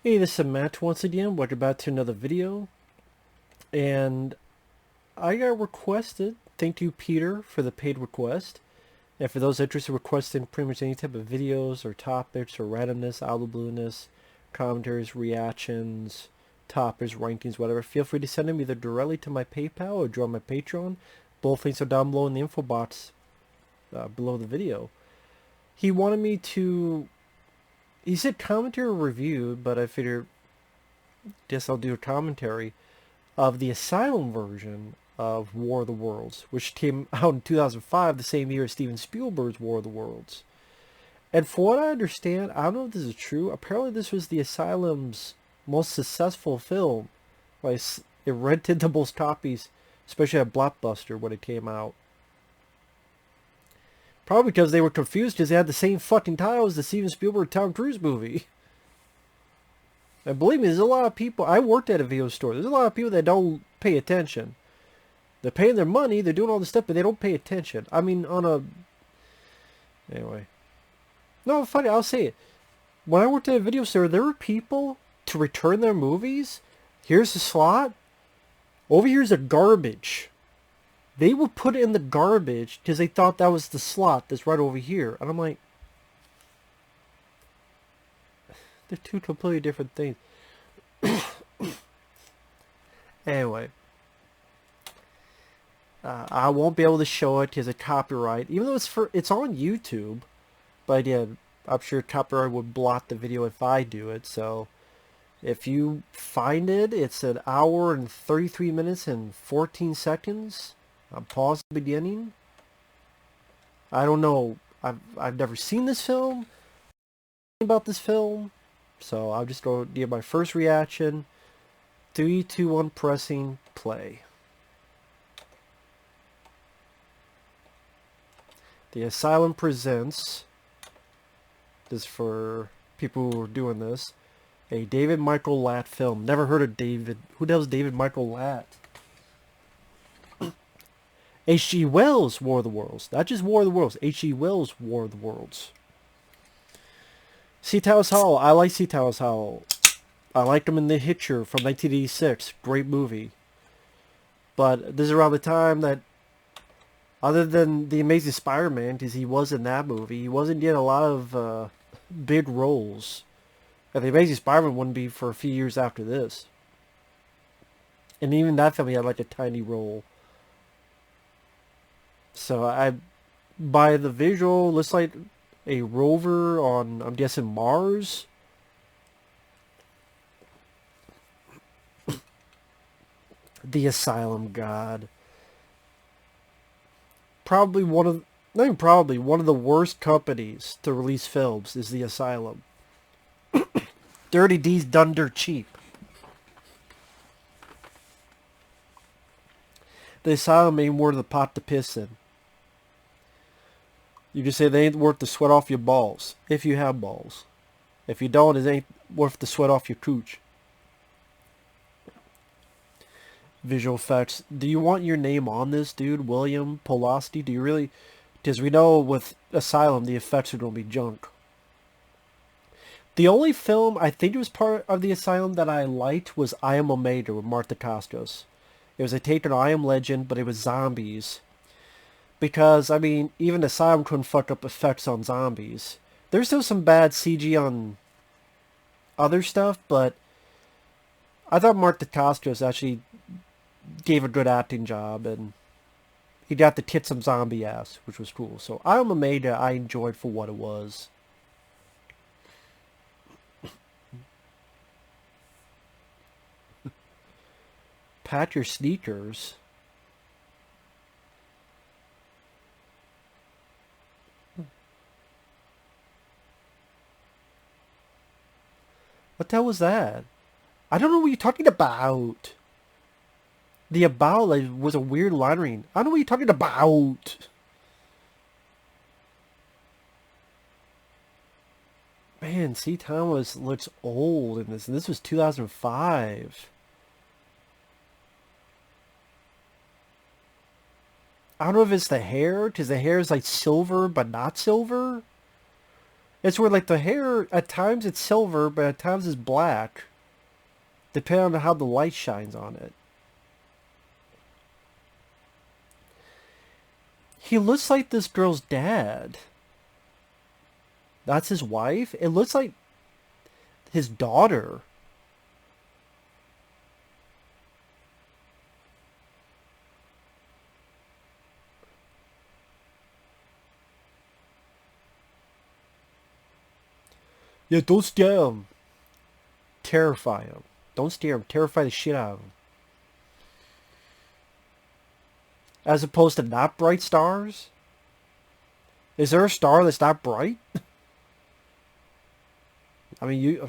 Hey, this is Matt once again. Welcome back to another video. And I got requested. Thank you, Peter, for the paid request. And for those interested in requesting pretty much any type of videos or topics or randomness, out of the blueness, commentaries, reactions, topics, rankings, whatever, feel free to send them either directly to my PayPal or join my Patreon. Both links are down below in the info box below the video. He wanted me to... He said commentary or review, but I figured guess I'll do a commentary of the Asylum version of War of the Worlds, which came out in 2005, the same year as Steven Spielberg's War of the Worlds. And for what I understand, I don't know if this is true, apparently this was the Asylum's most successful film. Like, it rented the most copies, especially at Blockbuster when it came out. Probably because they were confused because they had the same fucking title as the Steven Spielberg Tom Cruise movie. And believe me, there's a lot of people, I worked at a video store, there's a lot of people that don't pay attention. They're paying their money, they're doing all this stuff, but they don't pay attention. I mean, anyway. No, funny, I'll say it. When I worked at a video store, there were people to return their movies. Here's the slot. Over here's the garbage. They would put it in the garbage because they thought that was the slot that's right over here. And I'm like, they're two completely different things. Anyway. I won't be able to show it because of copyright. Even though it's on YouTube. But yeah, I'm sure copyright would block the video if I do it. So if you find it, it's an hour and 33 minutes and 14 seconds. I'll pause the beginning. I don't know. I've never seen this film. About this film. So I'll just go give my first reaction. 3, 2, 1, pressing play. The Asylum presents, this is for people who are doing this, a David Michael Latt film. Never heard of David. Who the hell is David Michael Latt? H.G. Wells' War of the Worlds. Not just War of the Worlds. H.G. Wells' War of the Worlds. Sea Towers Hollow. I like Sea Towers Hollow. I liked him in The Hitcher from 1986. Great movie. But this is around the time that, other than The Amazing Spider-Man, because he was in that movie, he wasn't getting a lot of big roles. And The Amazing Spider-Man wouldn't be for a few years after this. And even that film, he had like a tiny role. So by the visual, looks like a rover on, I'm guessing, Mars. The Asylum, God. Probably not even probably, one of the worst companies to release films is The Asylum. Dirty D's done dirt cheap. The Asylum ain't worth the pot to piss in. You can say they ain't worth the sweat off your balls, if you have balls. If you don't, it ain't worth the sweat off your cooch. Visual effects. Do you want your name on this, dude? William Pulaski? Do you really? Because we know with Asylum, the effects are going to be junk. The only film I think it was part of the Asylum that I liked was I Am Omega with Martha Costos. It was a take on I Am Legend, but it was zombies. Because, I mean, even Asylum couldn't fuck up effects on zombies. There's still some bad CG on other stuff, but I thought Mark Dacascos actually gave a good acting job, and he got to kick some zombie ass, which was cool. So I Am Omega I enjoyed for what it was. Pat your sneakers. What the hell was that? I don't know what you're talking about. The about like, was a weird line reading. I don't know what you're talking about. Man, C. Thomas looks old in this. And this was 2005. I don't know if it's the hair, because the hair is like silver, but not silver. It's where like the hair at times it's silver, but at times it's black, depending on how the light shines on it. He looks like this girl's dad. That's his wife? It looks like his daughter. Yeah, don't stare him. Terrify him. Don't stare him. Terrify the shit out of him. As opposed to not bright stars? Is there a star that's not bright? I mean,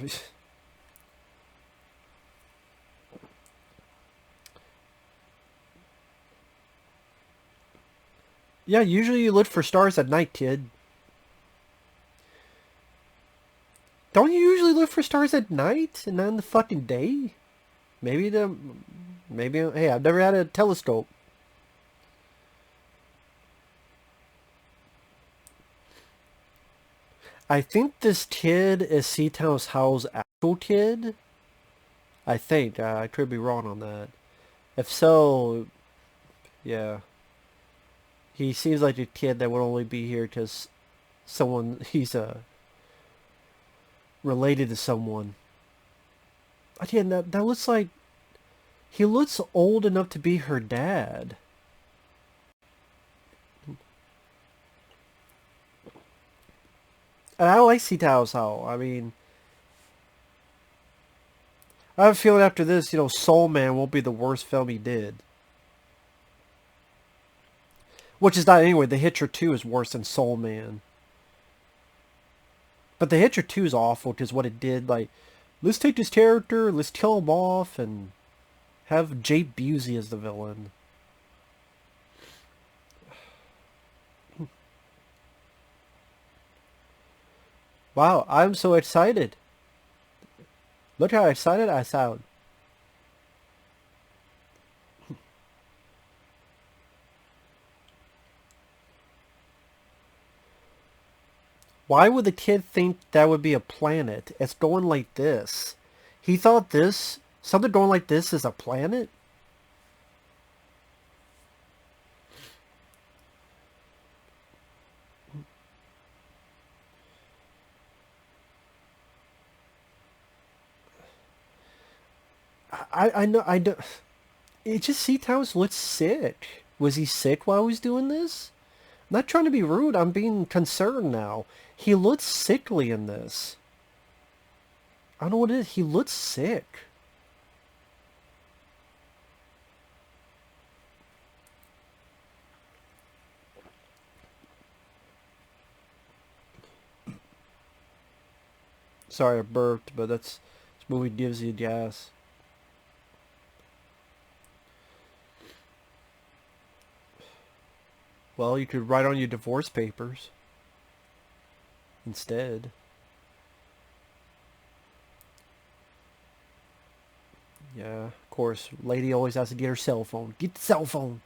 yeah, usually you look for stars at night, kid. Don't you usually look for stars at night and not in the fucking day? Maybe, hey, I've never had a telescope. I think this kid is Seatown's Howell's actual kid. I think. I could be wrong on that. If so, yeah. He seems like a kid that would only be here because he's related to someone. Again, that looks like, he looks old enough to be her dad. And I like Seatown's Howell. I mean, I have a feeling after this, Soul Man won't be the worst film he did. Which is not anyway. The Hitcher 2 is worse than Soul Man. But The Hitcher 2 is awful because what it did, like, let's take this character, let's kill him off, and have Jay Busey as the villain. Wow, I'm so excited. Look how excited I sound. Why would the kid think that would be a planet? It's going like this. He thought something going like this is a planet? I know, I don't, it just, Seatown's looks sick. Was he sick while he was doing this? I'm not trying to be rude, I'm being concerned now. He looks sickly in this. I don't know what it is, he looks sick. Sorry I burped, but this movie gives you gas. Well, you could write on your divorce papers instead. Yeah, of course. Lady always has to get her cell phone. Get the cell phone.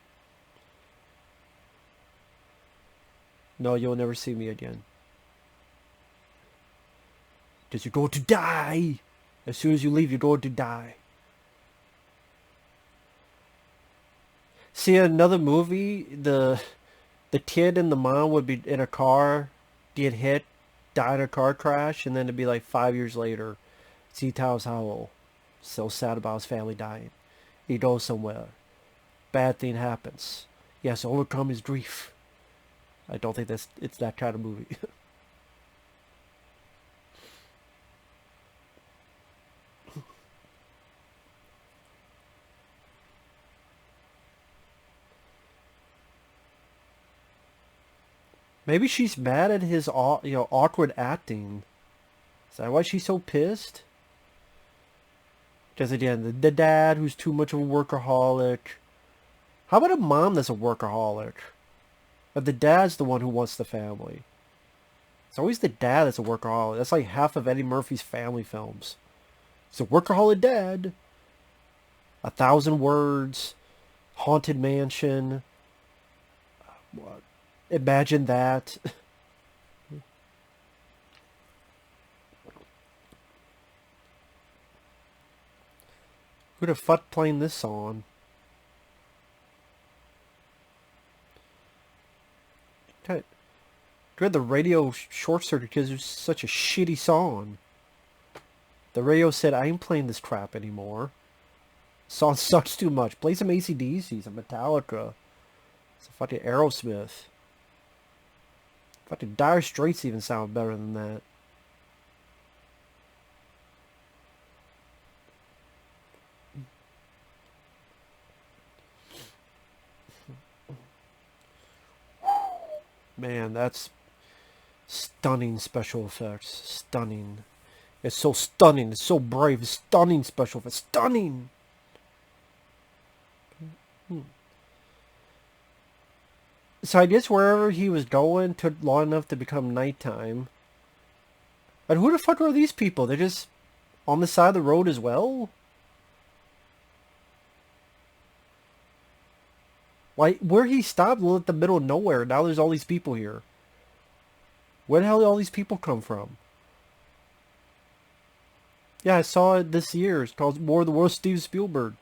No, you'll never see me again. Because you're going to die. As soon as you leave, you're going to die. See, another movie, the kid and the mom would be in a car, get hit, die in a car crash, and then it'd be like 5 years later. Seatown's Howell, so sad about his family dying. He goes somewhere. Bad thing happens. He has to overcome his grief. I don't think it's that kind of movie. Maybe she's mad at his awkward acting. Is that why she's so pissed? Because again, the dad who's too much of a workaholic. How about a mom that's a workaholic? But the dad's the one who wants the family. It's always the dad that's a workaholic. That's like half of Eddie Murphy's family films. It's a workaholic dad. 1,000 Words. Haunted Mansion. What? Imagine that. Who the fuck playing this song? God, the radio short circuit because it's such a shitty song. The radio said, I ain't playing this crap anymore. Song sucks too much. Play some AC/DC, some Metallica. Some fucking Aerosmith. Fucking Dire Straits even sound better than that. Man, that's stunning special effects. Stunning. It's so stunning. It's so brave. It's stunning special effects. Stunning! So I guess wherever he was going took long enough to become nighttime. And who the fuck are these people? They're just on the side of the road as well? Like, where he stopped was at the middle of nowhere. Now there's all these people here. Where the hell did all these people come from? Yeah, I saw it this year. It's called War of the Worlds, Steve Spielberg.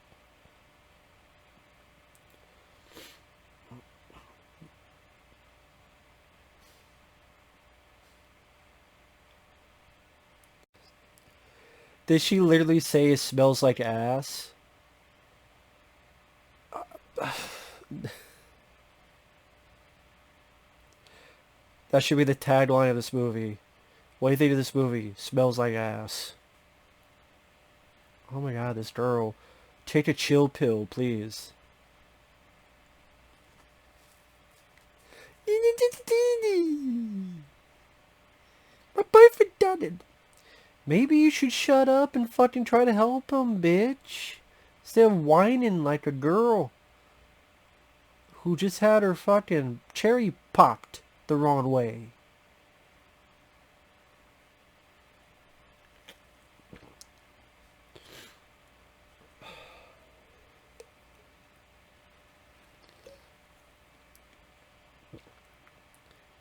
Did she literally say it smells like ass? That should be the tagline of this movie. What do you think of this movie? Smells like ass. Oh my god, this girl. Take a chill pill, please. My boyfriend done it. Maybe you should shut up and fucking try to help him, bitch. Instead of whining like a girl who just had her fucking cherry popped the wrong way.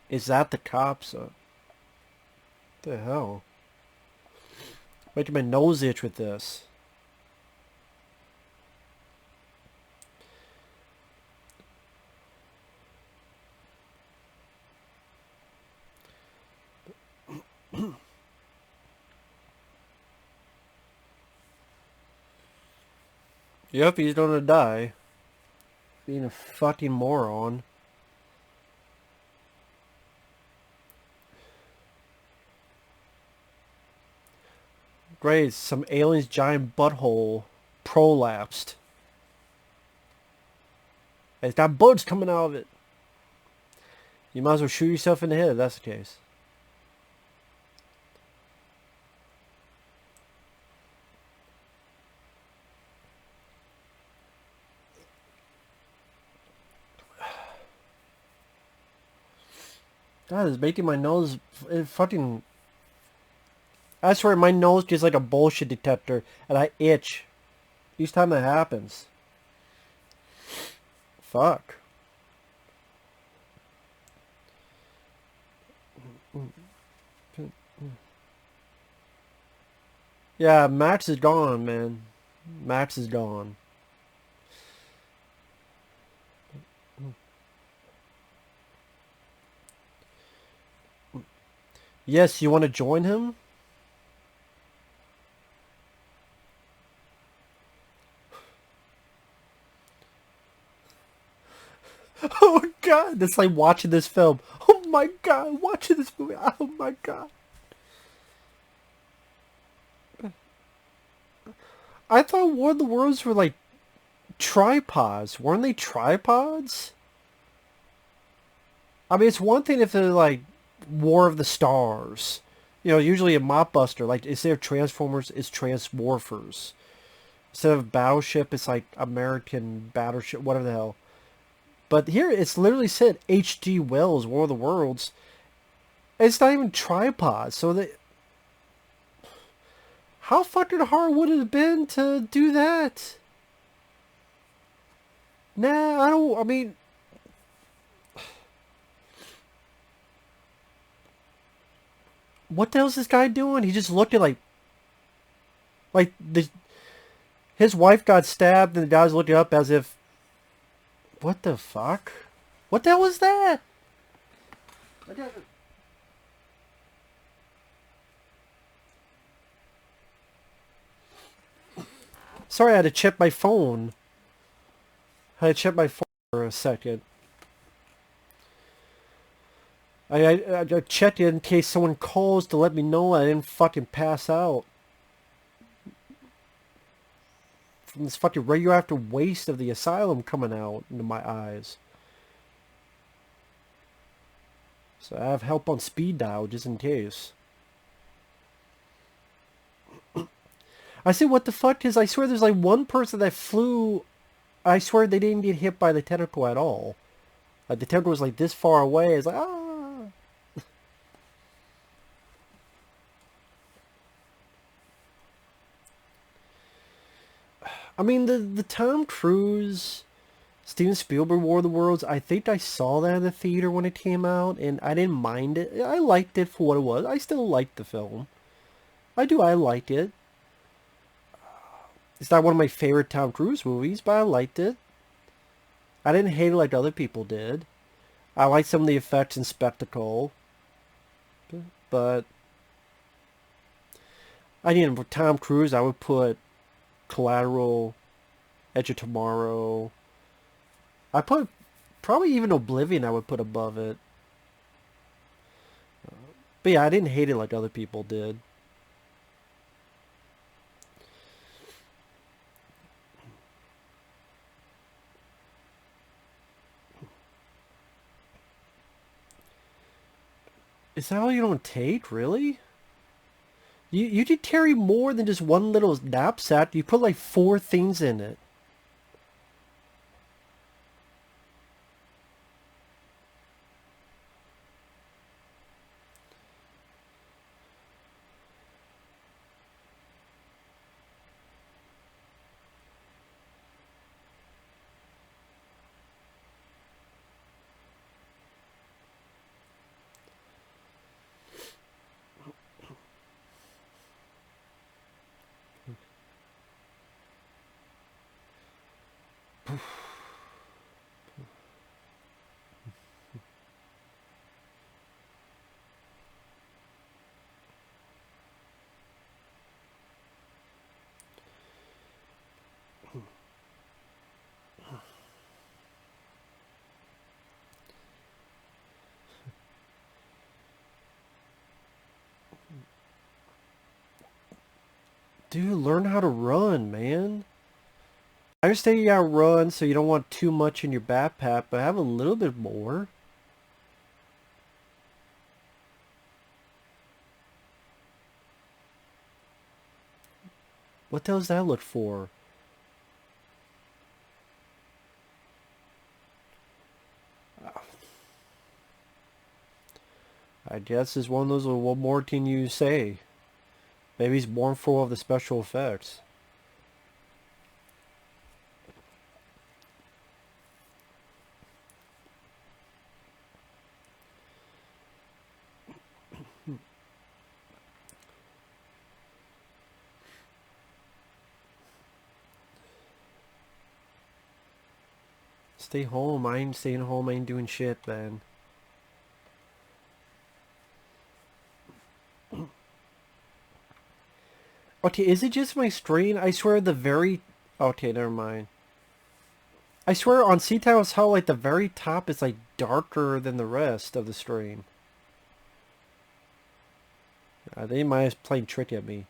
Is that the cops? What the hell? Making my nose itch with this. Yep, he's gonna die. Being a fucking moron. Great, some alien's giant butthole prolapsed. It's got bugs coming out of it. You might as well shoot yourself in the head if that's the case. God, it's making my nose fucking... I swear, my nose gets like a bullshit detector, and I itch each time that happens. Fuck. Yeah, Max is gone, man. Max is gone. Yes, you want to join him? Oh god, it's like watching this film. Oh my god, watching this movie. Oh my god. I thought War of the Worlds were like tripods. Weren't they tripods? I mean, it's one thing if they're like War of the Stars. You know, usually a mockbuster, like instead of Transformers, it's Transmorphers. Instead of Battleship, it's like American Battleship, whatever the hell. But here, it's literally said H.G. Wells, War of the Worlds. It's not even tripods, so they... How fucking hard would it have been to do that? Nah, I don't... I mean... What the hell is this guy doing? He just looked at like... Like, the... His wife got stabbed and the guy was looking up as if, what the fuck? What the hell was that? Sorry, I had to check my phone. I had to check my phone for a second. I checked it in case someone calls to let me know I didn't fucking pass out. From this fucking radioactive waste of the asylum coming out into my eyes. So I have help on speed dial just in case. I say what the fuck, because I swear there's like one person that flew. I swear they didn't get hit by the tentacle at all. Like the tentacle was like this far away. It's like, ah. I mean, the Tom Cruise, Steven Spielberg War of the Worlds, I think I saw that in the theater when it came out, and I didn't mind it. I liked it for what it was. I still liked the film. I liked it. It's not one of my favorite Tom Cruise movies, but I liked it. I didn't hate it like other people did. I liked some of the effects and spectacle. But I mean, for Tom Cruise, I would put Collateral, Edge of Tomorrow. I put probably even Oblivion I would put above it. But yeah, I didn't hate it like other people did. Is that all you don't take, really? You did carry more than just one little knapsack. You put like 4 things in it. Dude, learn how to run, man. I understand you gotta run, so you don't want too much in your backpack, but have a little bit more. What the hell does that look for? I guess it's one of those, what more can you say? Maybe he's born full of the special effects. Stay home. I ain't staying home. I ain't doing shit, man. Okay, is it just my screen? I swear the very... Okay, never mind. I swear on C-Tiles how like the very top is like darker than the rest of the screen. They might have played trick at me.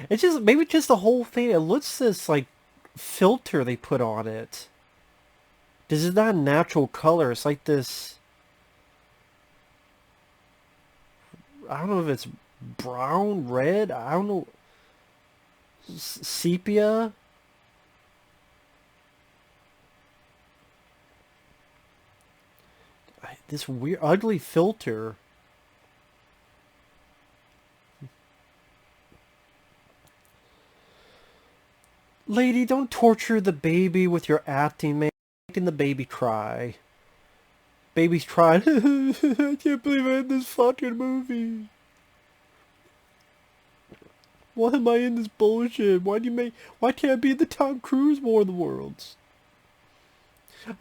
It's just, maybe just the whole thing. It looks this like filter they put on it. This is not a natural color. It's like this... I don't know if it's brown, red, I don't know. Sepia? This weird, ugly filter. Lady, don't torture the baby with your acting, man. Making the baby cry. Baby's crying. I can't believe I had this fucking movie. Why am I in this bullshit? Why can't I be the Tom Cruise War of the Worlds?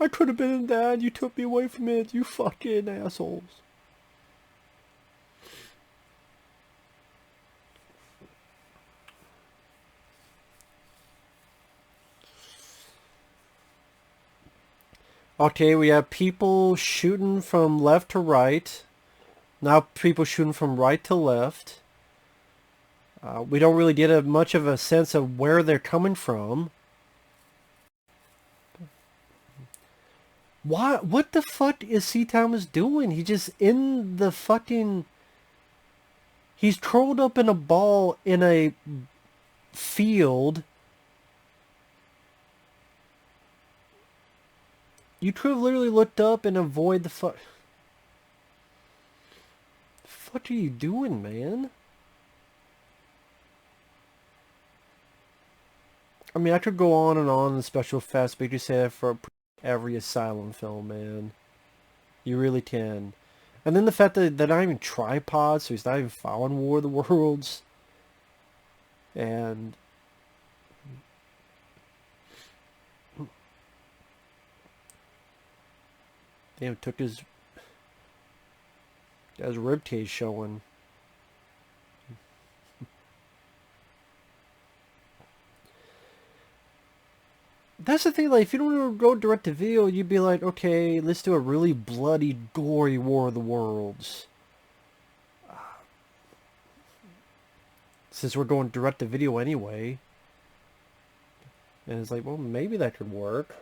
I could have been in that. You took me away from it. You fucking assholes. Okay, we have people shooting from left to right. Now people shooting from right to left. We don't really get much of a sense of where they're coming from. What the fuck is C. Thomas doing? He's just in the fucking... He's curled up in a ball in a field. You could have literally looked up and avoid the fuck... The fuck are you doing, man? I mean, I could go on and on in special effects, but you say that for every Asylum film, man. You really can. And then the fact that they're not even tripods, so he's not even following War of the Worlds. And... Damn, took his ribcage showing. That's the thing, like, if you don't want to go direct to video, you'd be like, okay, let's do a really bloody, gory War of the Worlds. Since we're going direct to video anyway. And it's like, well, maybe that could work.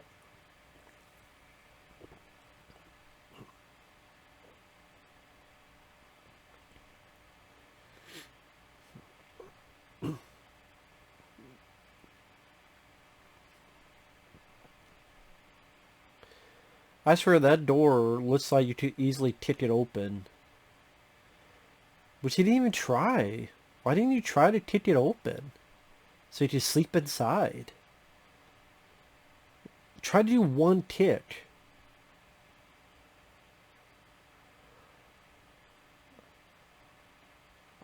I swear that door looks like you could easily kick it open. Which you didn't even try. Why didn't you try to kick it open? So you could sleep inside. Try to do one kick.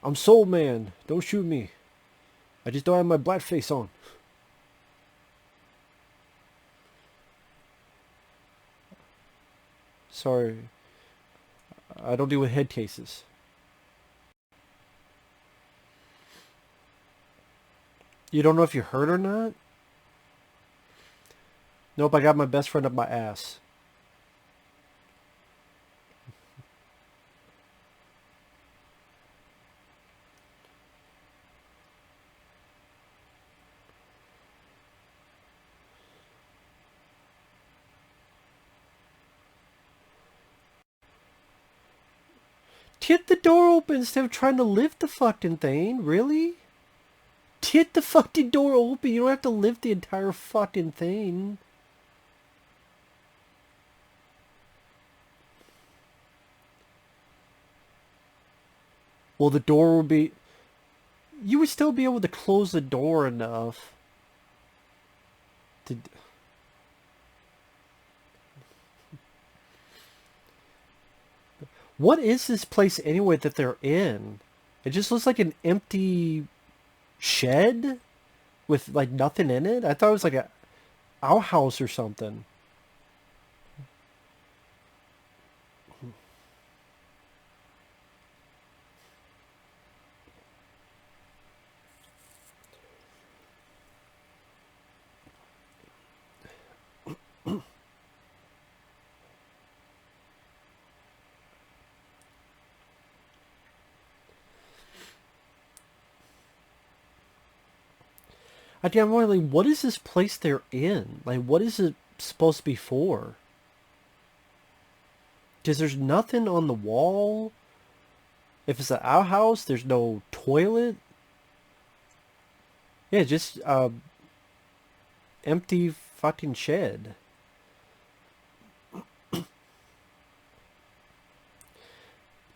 I'm Soul Man. Don't shoot me. I just don't have my black face on. Sorry. I don't deal with head cases. You don't know if you're hurt or not? Nope, I got my best friend up my ass. Get the door open instead of trying to lift the fucking thing. Really? Get the fucking door open. You don't have to lift the entire fucking thing. Well, the door would be... You would still be able to close the door enough to... What is this place anyway that they're in? It just looks like an empty shed with like nothing in it. I thought it was like a outhouse or something. I'm wondering, what is this place they're in? Like, what is it supposed to be for? Because there's nothing on the wall. If it's an outhouse, there's no toilet. Yeah, just empty fucking shed.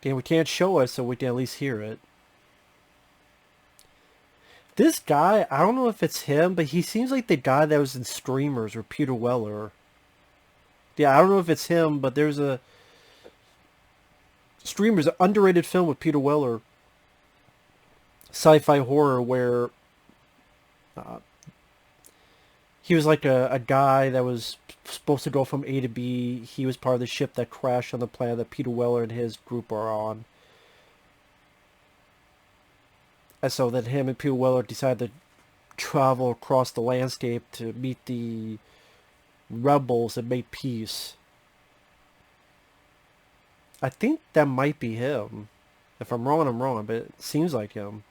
Okay, we can't show us, so we can at least hear it. This guy, I don't know if it's him, but he seems like the guy that was in Streamers or Peter Weller. Yeah, I don't know if it's him, but there's a... Streamers, an underrated film with Peter Weller. sci-fi horror where he was like a guy that was supposed to go from A to B. He was part of the ship that crashed on the planet that Peter Weller and his group are on. And so then him and Peter Weller decided to travel across the landscape to meet the rebels and make peace. I think that might be him. If I'm wrong, I'm wrong, but it seems like him.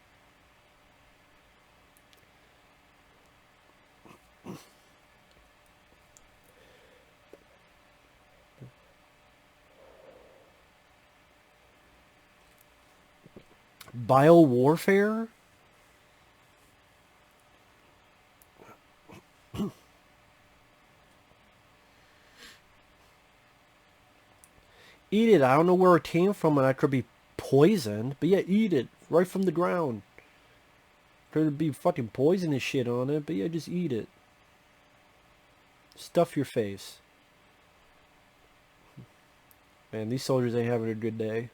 Biowarfare? Eat it. I don't know where it came from, and I could be poisoned. But yeah, eat it. Right from the ground. Could be fucking poisonous shit on it, but yeah, just eat it. Stuff your face. Man, these soldiers ain't having a good day.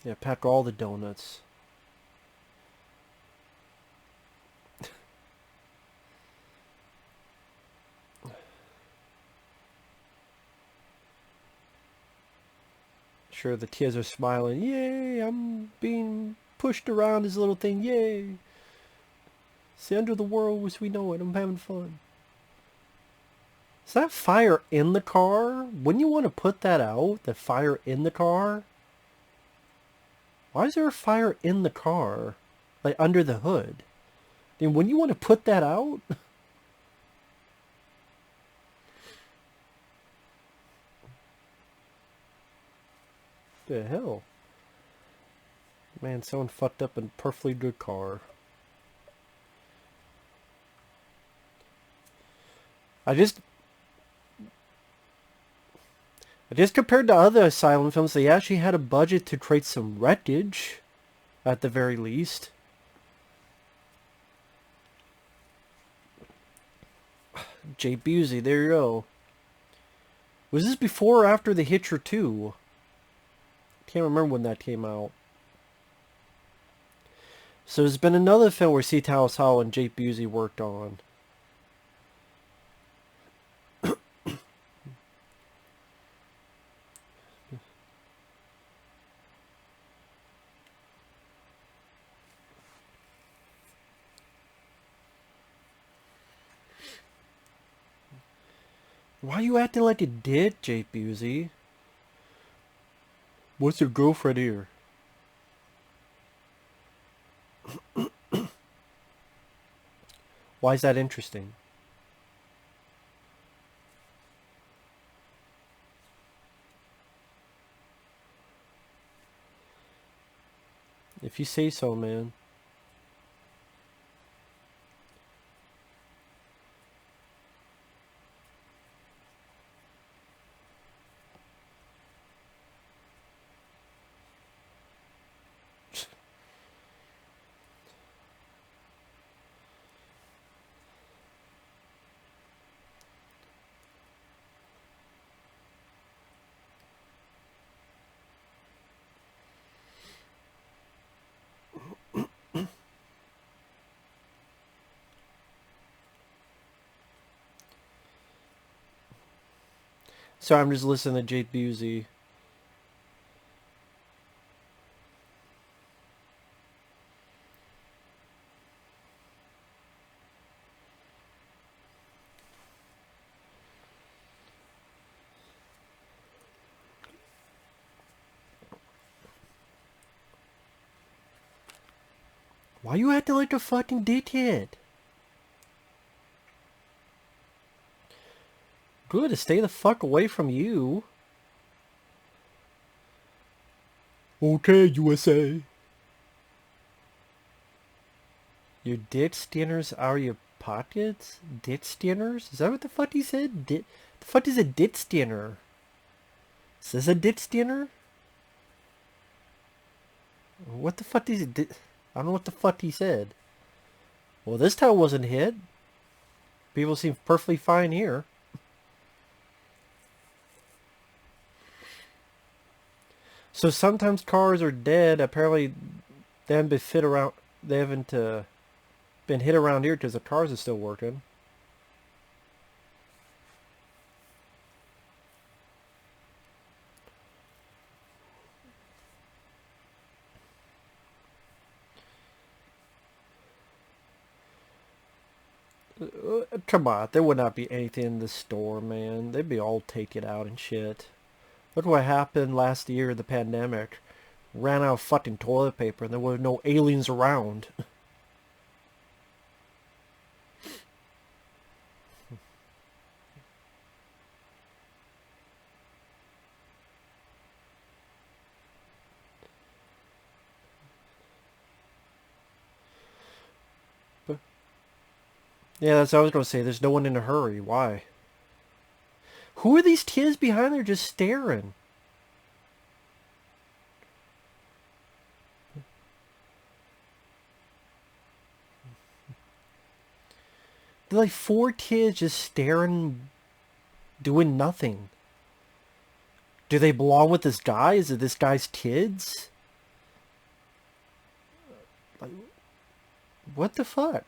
Yeah, pack all the donuts. Sure, the kids are smiling. Yay, I'm being pushed around this little thing. Yay. It's the end of the world as we know it. I'm having fun. Is that fire in the car? Wouldn't you want to put that out? The fire in the car? Why is there a fire in the car? Like under the hood? I mean, wouldn't you want to put that out? The hell? Man, someone fucked up a perfectly good car. I just compared to other Asylum films, they actually had a budget to create some wreckage, at the very least. Jay Busey, there you go. Was this before or after The Hitcher 2? Can't remember when that came out. So there's been another film where C. Thomas Howell and Jay Busey worked on. Why are you acting like a dick, Jay Busey? What's your girlfriend here? Why is that interesting? If you say so, man. So I'm just listening to Jay Busey. Why you acting like a fucking dickhead? Good to stay the fuck away from you. Okay, USA. Your dick stinners are your pockets? Dick stinners? Is that what the fuck he said? The fuck is a dick stinner? Is this a dick stinner? What the fuck did? I don't know what the fuck he said. Well, this town wasn't hit. People seem perfectly fine here. So sometimes cars are dead. Apparently, they haven't been fit around. They haven't been hit around here because the cars are still working. Come on, there would not be anything in the store, man. They'd be all taken out and shit. Look what happened last year, the pandemic. Ran out of fucking toilet paper and there were no aliens around. But, yeah, that's what I was going to say. There's no one in a hurry. Why? Who are these kids behind there just staring? They're like 4 kids just staring, doing nothing. Do they belong with this guy? Is it this guy's kids? Like, what the fuck?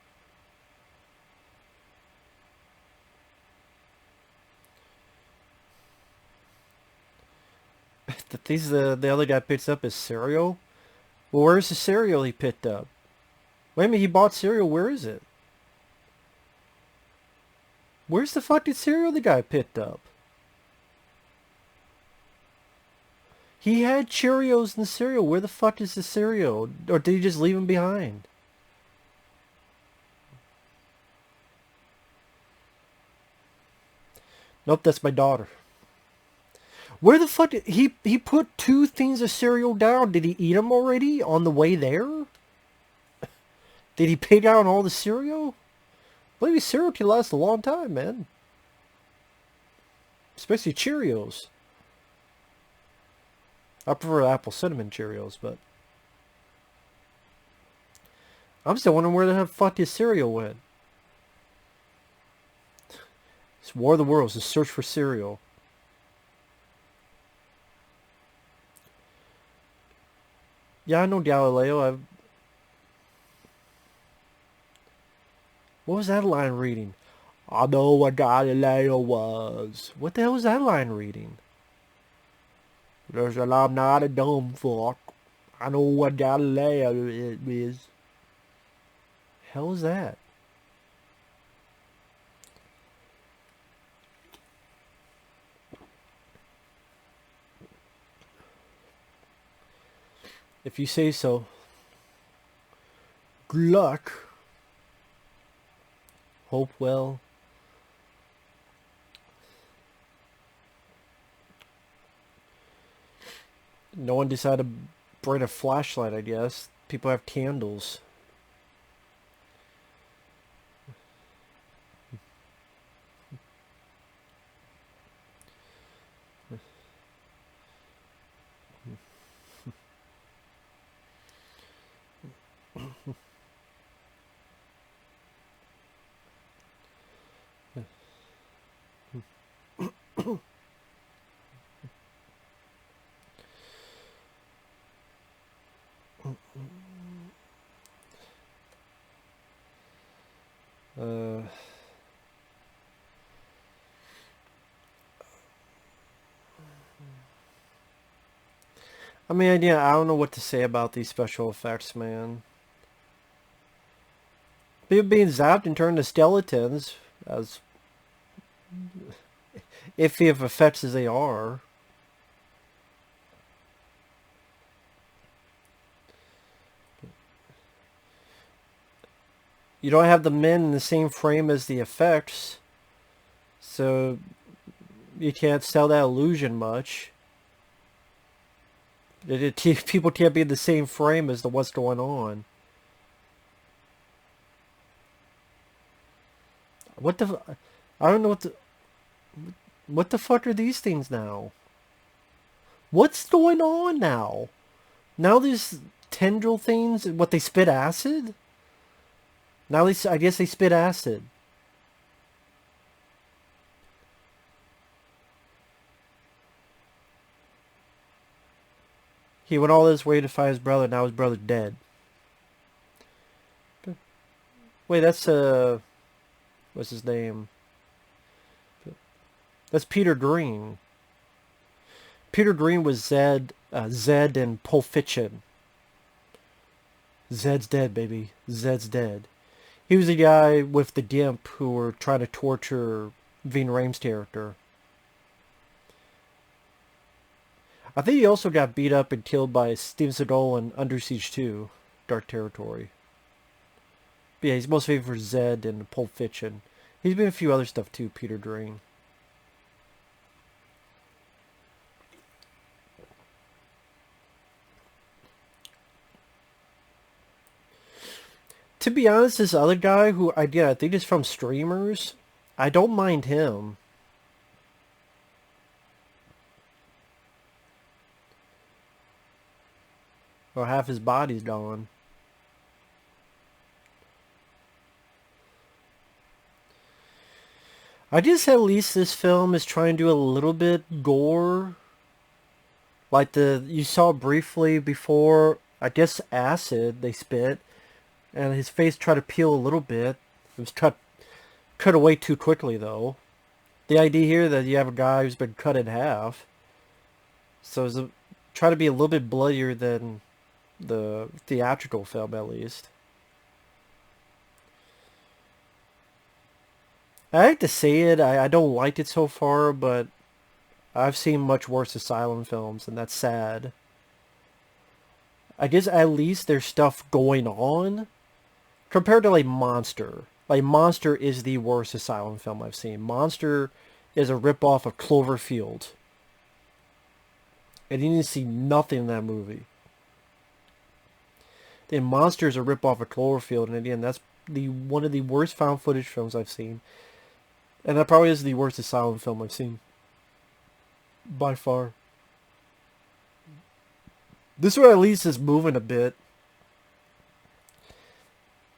The things the other guy picks up is cereal? Well, where's the cereal he picked up? Wait a minute, he bought cereal. Where is it? Where's the fucking cereal the guy picked up? He had Cheerios and cereal. Where the fuck is the cereal? Or did he just leave him behind? Nope, that's my daughter. Where the fuck did he put 2 things of cereal down? Did he eat them already on the way there? Did he pay down all the cereal? Maybe cereal can last a long time, man. Especially Cheerios. I prefer apple cinnamon Cheerios, but I'm still wondering where the fuck his cereal went. It's War of the Worlds, the search for cereal. Yeah, I know Galileo. What was that line reading? I know what Galileo was. What the hell was that line reading? I'm not a dumb fuck. I know what Galileo is. Hell is that? If you say so. Good luck. Hope well. No one decided to bring a flashlight, I guess. People have candles. Uh, I mean, yeah, I don't know what to say about these special effects, man. People being zapped and turned to skeletons, as iffy of effects as they are. You don't have the men in the same frame as the effects, so you can't sell that illusion much. People can't be in the same frame as the what's going on. What the? I don't know what the. What the fuck are these things now? What's going on now? Now there's tendril things? What, they spit acid? Now I guess they spit acid. He went all this way to find his brother. Now his brother's dead. Wait, that's what's his name? That's Peter Green. Peter Green was Zed in Pulp Fiction. Zed's dead, baby. Zed's dead. He was the guy with the gimp who were trying to torture Ving Rhames' character. I think he also got beat up and killed by Steven Seagal in Under Siege 2, Dark Territory. But yeah, he's most famous for Zed and Pulp Fiction. He's been in a few other stuff too, Peter Green. To be honest, this other guy who I think is from Streamers, I don't mind him. Well, half his body's gone. I guess at least this film is trying to do a little bit gore. Like you saw briefly before, I guess acid they spit. And his face tried to peel a little bit. It was cut away too quickly, though. The idea here that you have a guy who's been cut in half. So it's try to be a little bit bloodier than the theatrical film, at least. I hate to say it, I don't like it so far, but I've seen much worse Asylum films, and that's sad. I guess at least there's stuff going on. Compared to, like, Monster. Like, Monster is the worst Asylum film I've seen. Monster is a ripoff of Cloverfield. And you didn't see nothing in that movie. Then Monster is a ripoff of Cloverfield. And again, that's one of the worst found footage films I've seen. And that probably is the worst Asylum film I've seen. By far. This one at least is moving a bit.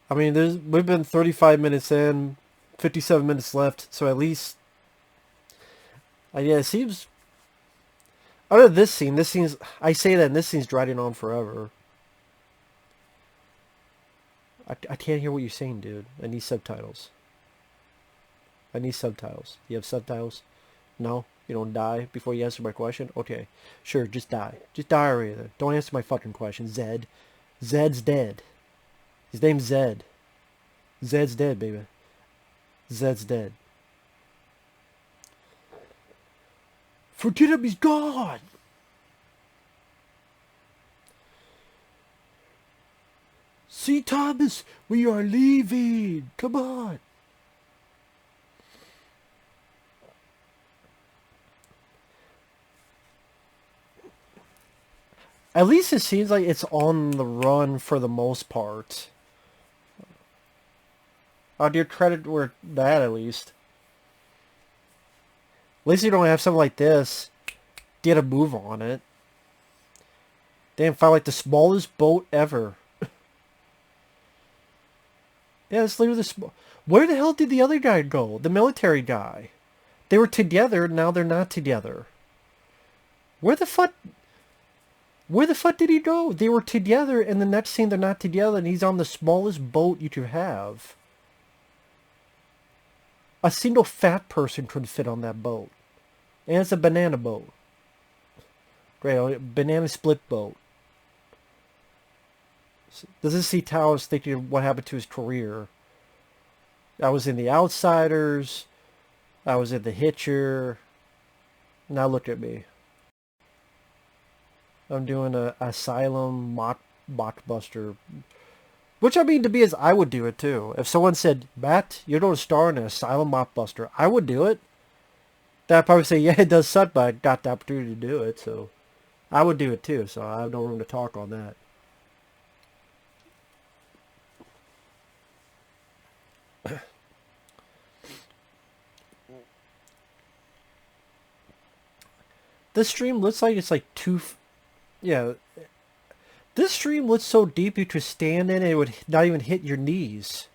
I mean, we've been 35 minutes in, 57 minutes left, so at least, yeah, it seems, other than this scene's, I say that, and this scene's dragging on forever. I can't hear what you're saying, dude. I need subtitles. I need subtitles. You have subtitles? No? You don't die before you answer my question? Okay. Sure, just die. Just die already then. Don't answer my fucking question, Zed. Zed's dead. His name's Zed. Zed's dead, baby. Zed's dead. Forget him, he's gone! See, Thomas, we are leaving. Come on. At least it seems like it's on the run for the most part. I'll give credit where that, at least. At least you don't have something like this. Get a move on it. Damn, found like the smallest boat ever. Yeah, let's leave the where the hell did the other guy go? The military guy. They were together, now they're not together. Where the fuck did he go? They were together, and the next scene they're not together, and he's on the smallest boat you could have. A single fat person couldn't fit on that boat. And it's a banana boat. Great, a banana split boat. Doesn't see Taos thinking of what happened to his career. I was in The Outsiders. I was in The Hitcher. Now look at me. I'm doing a Asylum mockbuster. Which, I mean, to be as I would do it too. If someone said, Matt, you're going to star in an Asylum mockbuster, I would do it. Then I'd probably say, yeah, it does suck, but I got the opportunity to do it, so I would do it too, so I have no room to talk on that. This stream looks like it's like yeah, This stream looks so deep you could stand in and it would not even hit your knees.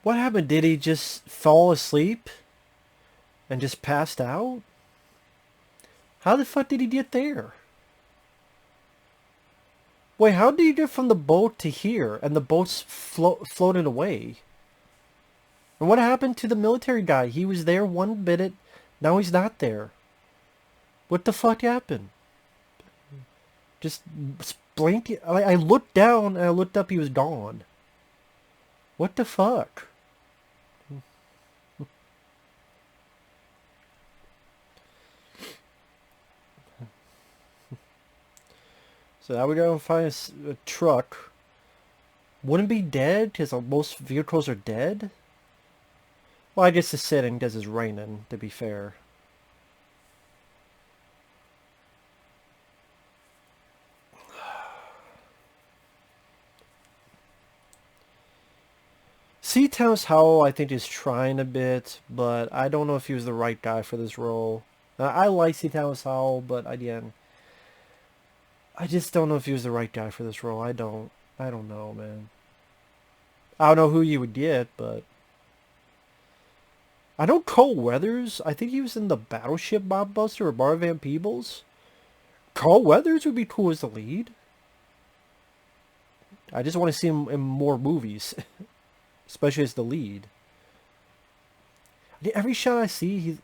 What happened? Did he just fall asleep and just passed out? How the fuck did he get there? Wait, how did he get from the boat to here and the boat's floating away? And what happened to the military guy? He was there 1 minute, now he's not there. What the fuck happened? Just blinked. I looked down and I looked up, he was gone. What the fuck? So now we gotta find a truck. Wouldn't be dead because most vehicles are dead. Well, I guess it's sitting because it's raining, to be fair. C. Thomas Howell, I think, is trying a bit, but I don't know if he was the right guy for this role. I like C. Thomas Howell, but again, I just don't know if he was the right guy for this role. I don't know, man. I don't know who you would get, but I know Cole Weathers. I think he was in the Battleship Mockbuster or Bar Van Peebles. Cole Weathers would be cool as the lead. I just want to see him in more movies, especially as the lead. Every shot I see, he's...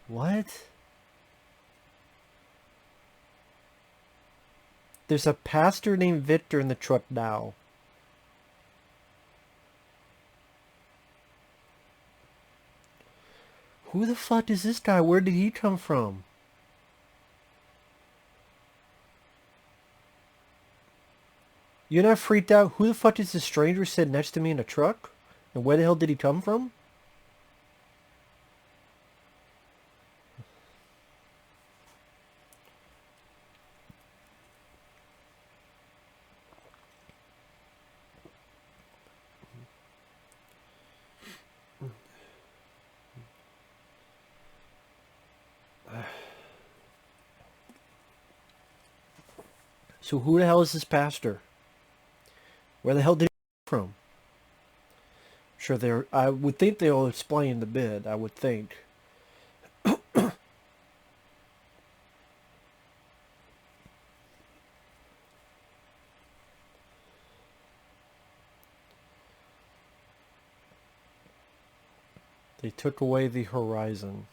What? There's a pastor named Victor in the truck now. Who the fuck is this guy? Where did he come from? You're not freaked out? Who the fuck is this stranger sitting next to me in a truck? And where the hell did he come from? So who the hell is this pastor? Where the hell did he come from? Sure, I would think they'll explain the bit. I would think. They took away the horizon.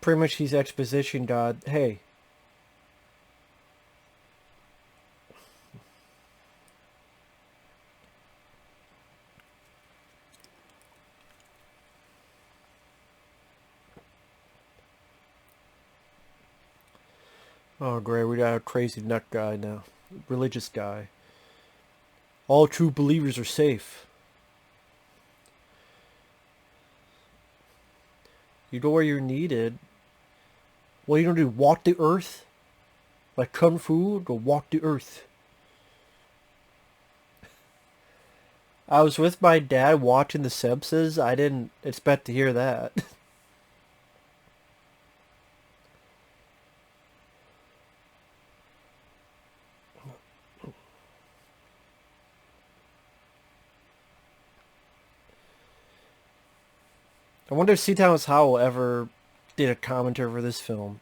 Pretty much he's exposition god. Hey. Oh great, we got a crazy nut guy now. Religious guy. All true believers are safe. You go where you're needed. What are you gonna do? Walk the earth? Like Kung Fu? Go walk the earth. I was with my dad watching The Simpsons. I didn't expect to hear that. I wonder if C. Thomas Howell ever did a commentary for this film.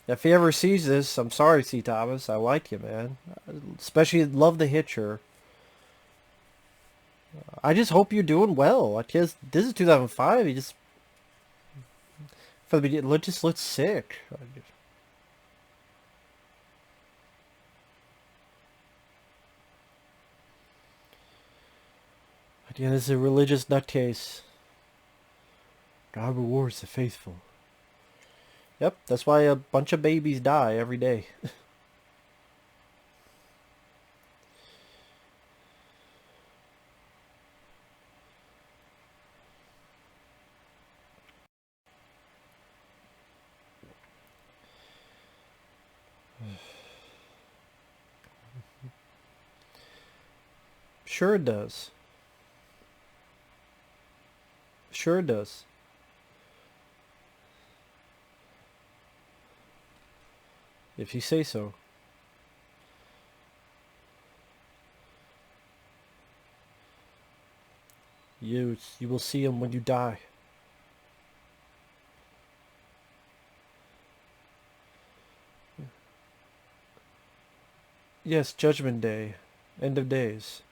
If he ever sees this, I'm sorry, C. Thomas. I like you, man. Especially love The Hitcher. I just hope you're doing well. This is 2005. He just... For the beginning, just looks sick. Yeah, this is a religious nutcase. God rewards the faithful. Yep, that's why a bunch of babies die every day. Sure it does. Sure it does. If you say so. You will see him when you die. Yes, Judgment Day. End of days.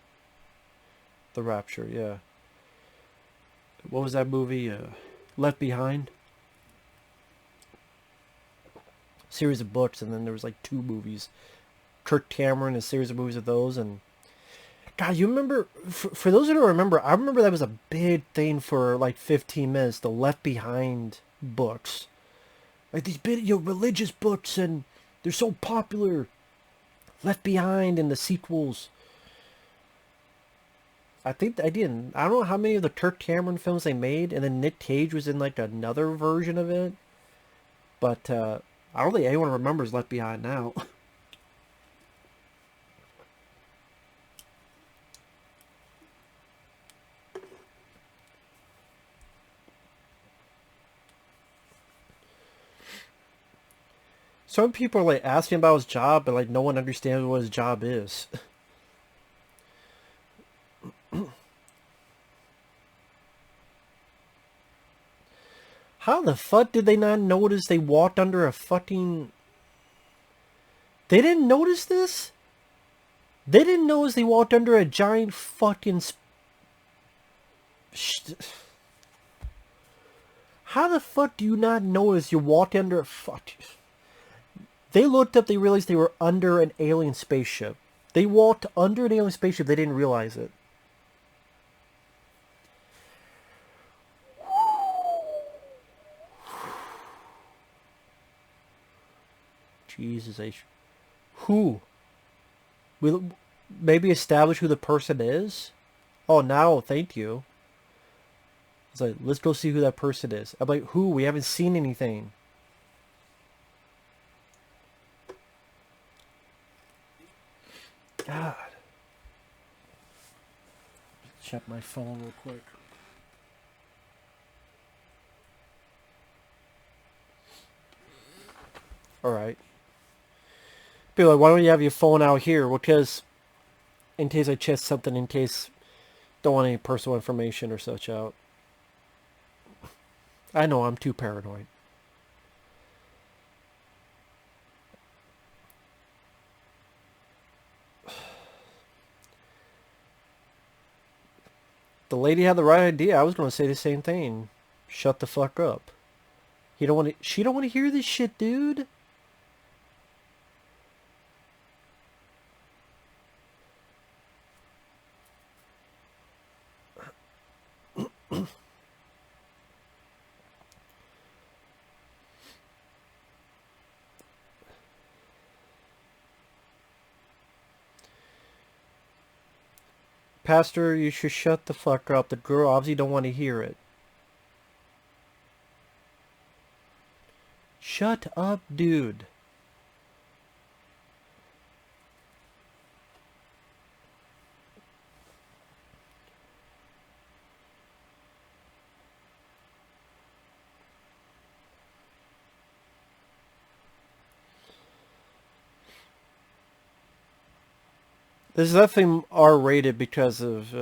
The Rapture, yeah. What was that movie? Left Behind? Series of books, and then there was like 2 movies. Kirk Cameron, a series of movies of those, and God, you remember, for those who don't remember, I remember that was a big thing for like 15 minutes, the Left Behind books. Like these big, religious books, and they're so popular. Left Behind and the sequels. I think I didn't. I don't know how many of the Kirk Cameron films they made, and then Nick Cage was in like another version of it. But I don't think anyone remembers Left Behind now. Some people are like asking about his job, but like no one understands what his job is. How the fuck did they not notice they walked under a fucking... They didn't notice this? They didn't notice they walked under a giant fucking... How the fuck do you not notice you walked under a fuck... They looked up, they realized they were under an alien spaceship. They walked under an alien spaceship, they didn't realize it. Jesus H. Who? We'll maybe establish who the person is? Oh, now, thank you. It's like, let's go see who that person is. I'm like, who? We haven't seen anything. God. Check my phone real quick. Alright. Be like, why don't you have your phone out here? Well, because in case I check something, in case don't want any personal information or such out. I know, I'm too paranoid. The lady had the right idea. I was going to say the same thing. Shut the fuck up. You don't want to. She don't want to hear this shit, dude. Pastor, you should shut the fuck up. The girl obviously don't want to hear it. Shut up, dude. This is definitely R-rated because of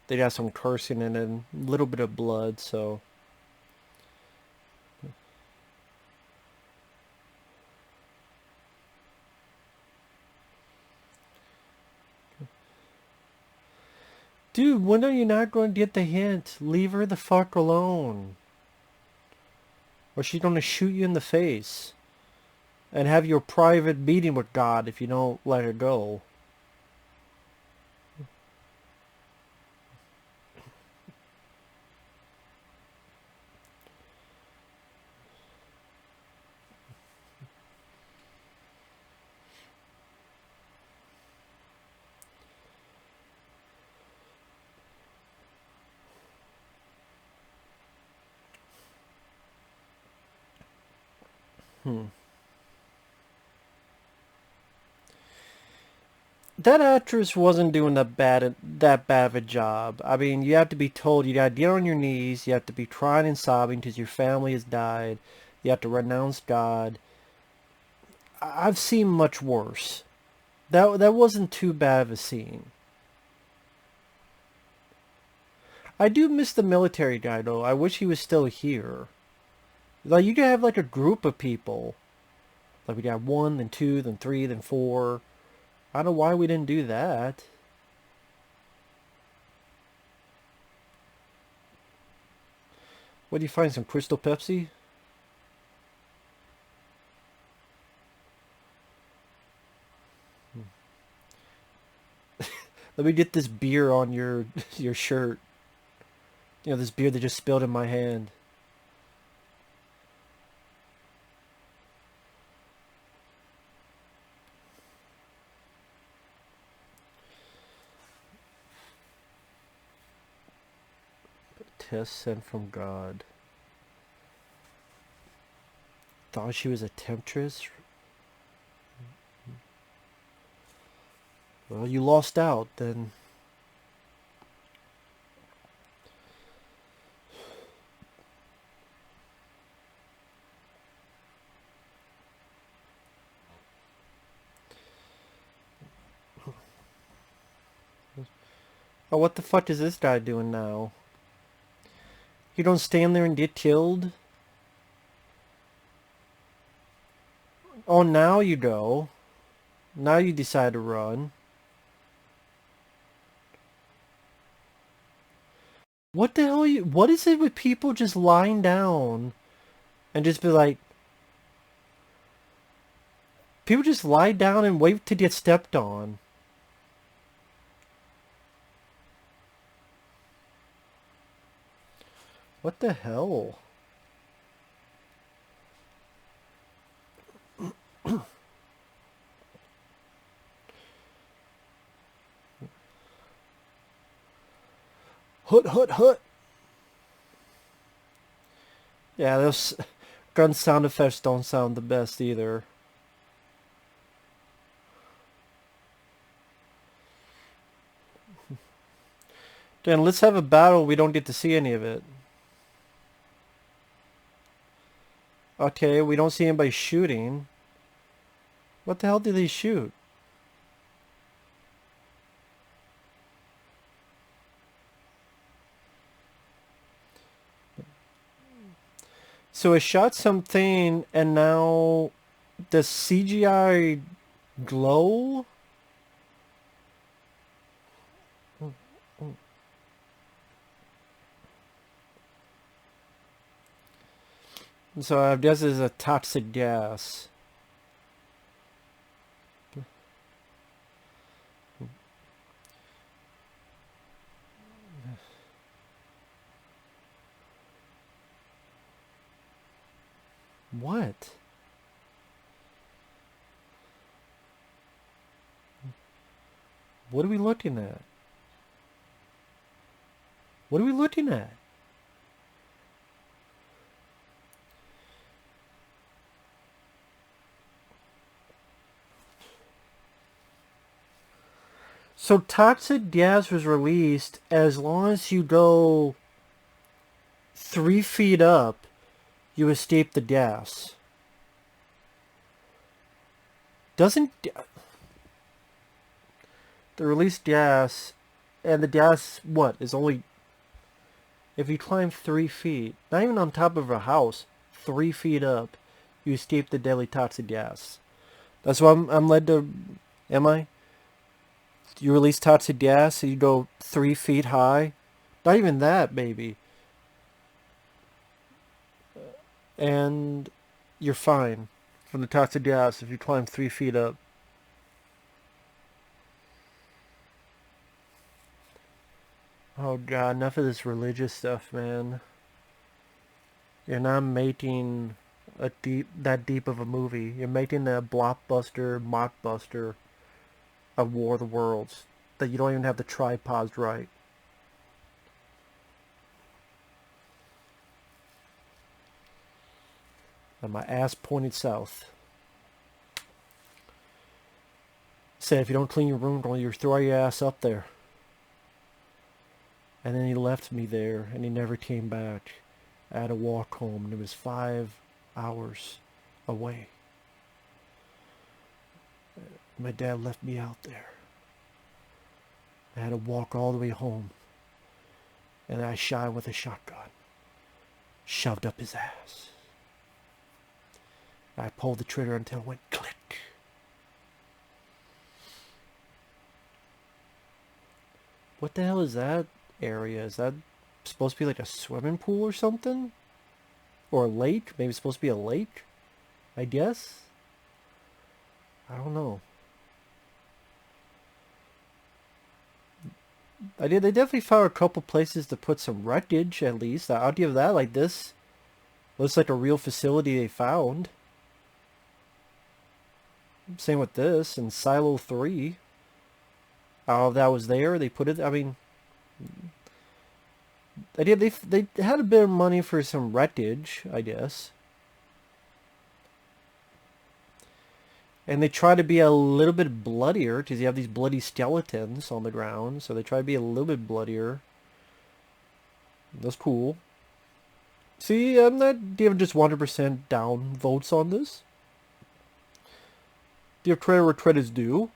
they got some cursing and a little bit of blood, so. Dude, when are you not going to get the hint? Leave her the fuck alone. Or she's going to shoot you in the face. And have your private meeting with God if you don't let her go. That actress wasn't doing that bad of a job. I mean, you have to be told you gotta get on your knees, you have to be crying and sobbing because your family has died, you have to renounce God. I've seen much worse. That wasn't too bad of a scene. I do miss the military guy though. I wish he was still here. Like you could have like a group of people. Like we got one, then two, then three, then four. I don't know why we didn't do that. What do you find? Some Crystal Pepsi? Let me get this beer on your your shirt. You know, this beer that just spilled in my hand. Test sent from God. Thought she was a temptress? Well, you lost out then. Oh, what the fuck is this guy doing now? You don't stand there and get killed? Oh, now you go. Now you decide to run. What the hell what is it with people just lying down and just be like, people just lie down and wait to get stepped on. What the hell? Hoot, hoot, hoot. Yeah, those gun sound effects don't sound the best either. Then let's have a battle. We don't get to see any of it. Okay, we don't see anybody shooting. What the hell did they shoot? So it shot something and now the CGI glow? So I guess it's a toxic gas. What? What are we looking at? What are we looking at? So toxic gas was released as long as you go 3 feet up, you escape the gas. Doesn't the released gas, and the gas, what, is only, if you climb 3 feet, not even on top of a house, 3 feet up, you escape the deadly toxic gas. That's what I'm led to, am I? You release toxic gas, so you go 3 feet high. Not even that, baby. And you're fine from the toxic gas if you climb 3 feet up. Oh god, enough of this religious stuff, man. You're not making that deep of a movie. You're making a blockbuster, mockbuster of War of the Worlds that you don't even have the tripods right. and my ass pointed south. Said, if you don't clean your room, don't you throw your ass up there. And then he left me there, and he never came back. I had to walk home, and it was 5 hours away. My dad left me out there. I had to walk all the way home. And I shot him with a shotgun. Shoved up his ass. I pulled the trigger until it went click. What the hell is that area? Is that supposed to be like a swimming pool or something? Or a lake? Maybe it's supposed to be a lake? I guess? I don't know. They definitely found a couple places to put some wreckage, at least. I'll give that. Like this looks like a real facility they found. Same with this. And Silo 3. Oh, that was there. They put it, I mean... They had a bit of money for some wreckage, I guess. And they try to be a little bit bloodier, because you have these bloody skeletons on the ground. So they try to be a little bit bloodier. That's cool. See, I'm not giving just 100% down votes on this. Give credit where credit's due.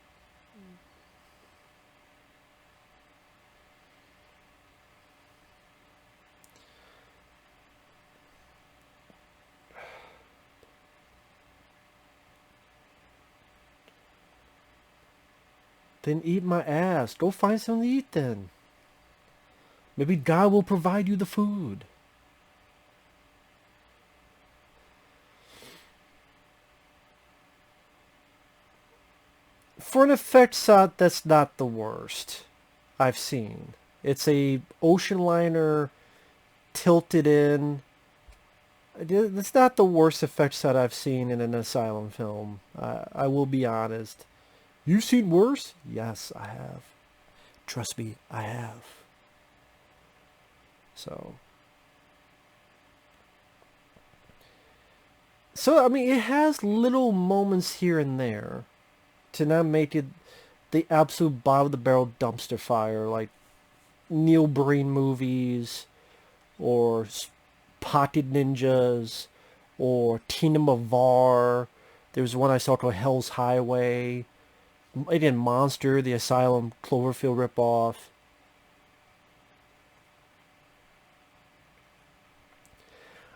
Then eat my ass. Go find something to eat then. Maybe God will provide you the food. For an effect shot, that's not the worst I've seen. It's a ocean liner tilted in. It's not the worst effect shot I've seen in an Asylum film. I will be honest. You've seen worse? Yes, I have. Trust me, I have. So, I mean, it has little moments here and there to not make it the absolute bottom of the barrel dumpster fire, like Neil Breen movies, or Pocket Ninjas, or Tina Mavar. There was one I saw called Hell's Highway. Again, Monster, the Asylum Cloverfield ripoff.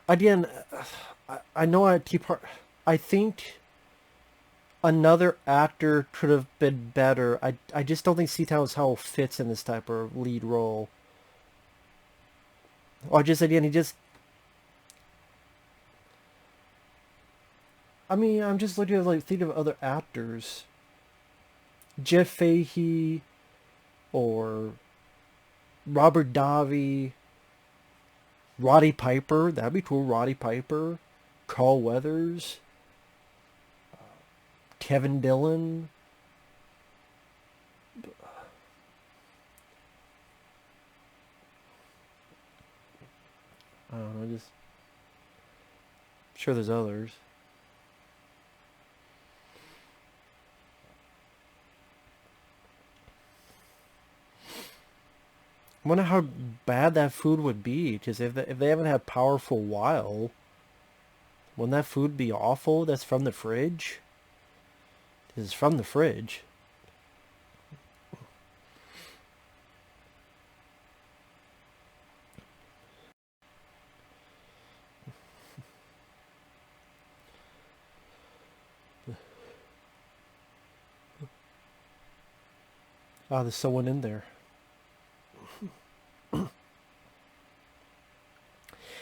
Again, I know I think another actor could have been better. I just don't think Seatown's Howell fits in this type of lead role. Or just, again, I mean, I'm just looking at, like, think of other actors. Jeff Fahey, or Robert Davi, Roddy Piper, that'd be cool, Roddy Piper, Carl Weathers, Kevin Dillon. I don't know, just... I'm sure there's others. I wonder how bad that food would be, because if they haven't had power for a while, wouldn't that food be awful? That's from the fridge? It's from the fridge. Ah, there's someone in there.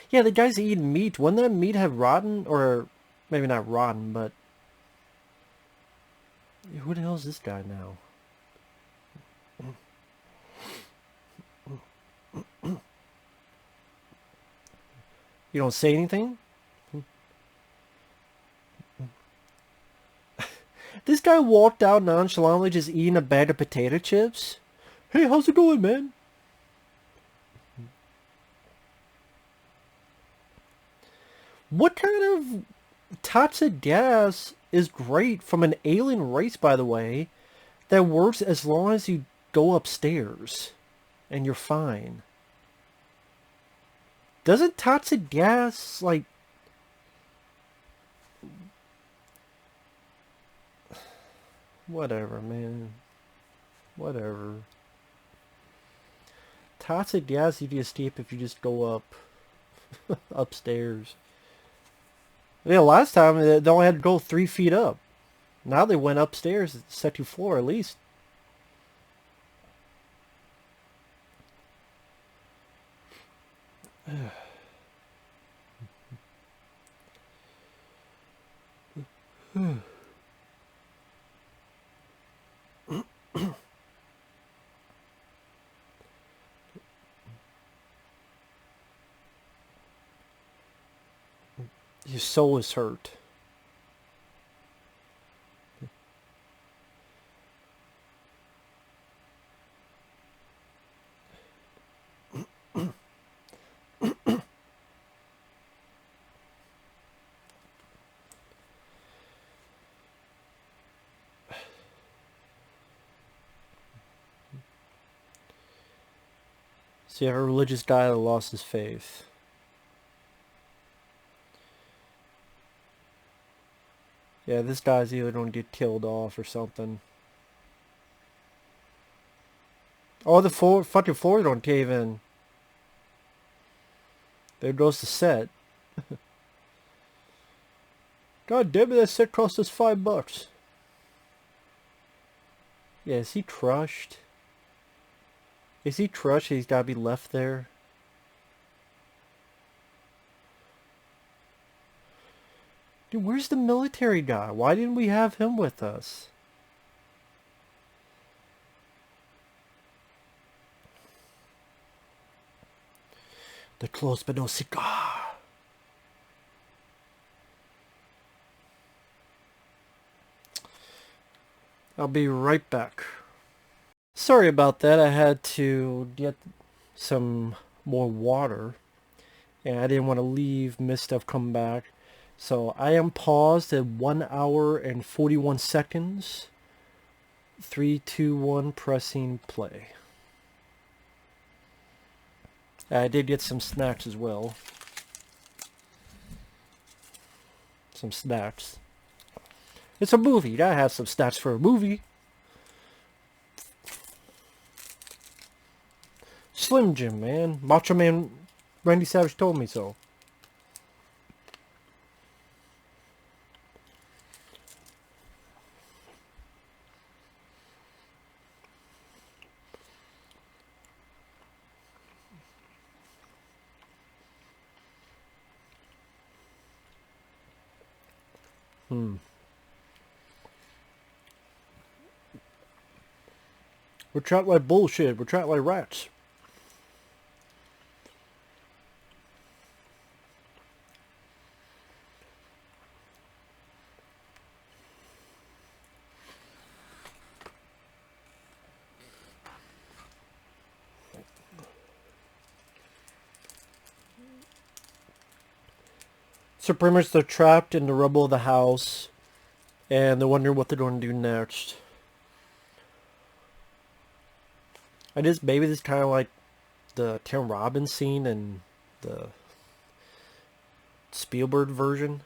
Yeah, the guys eating meat. Wouldn't that meat have rotten? Or maybe not rotten, but... Who the hell is this guy now? You don't say anything? This guy walked out nonchalantly just eating a bag of potato chips? Hey, how's it going, man? What kind of toxic gas is great from an alien race, by the way, that works as long as you go upstairs and you're fine. Doesn't toxic gas, like... Whatever, man. Whatever. Toxic gas you can escape if you just go up. Upstairs. Yeah, last time they only had to go 3 feet up. Now they went upstairs, second floor at least. Your soul is hurt. So you have a religious guy that lost his faith. Yeah, this guy's either going to get killed off or something. Oh, the fucking floor don't cave in. There goes the set. God damn it, that set cost us $5. Yeah, is he crushed? Is he crushed? He's got to be left there. Dude, where's the military guy? Why didn't we have him with us? The close but no cigar. I'll be right back. Sorry about that. I had to get some more water. And I didn't want to leave, miss stuff, come back. So I am paused at 1 hour and 41 seconds. 3, 2, 1, pressing play. I did get some snacks as well. Some snacks. It's a movie. You gotta have some snacks for a movie. Slim Jim, man. Macho Man Randy Savage told me so. We're trapped like bullshit. We're trapped like rats. So pretty much they're trapped in the rubble of the house. And they're wondering what they're going to do next. I guess maybe this kind of like the Tim Robbins scene in the Spielberg version.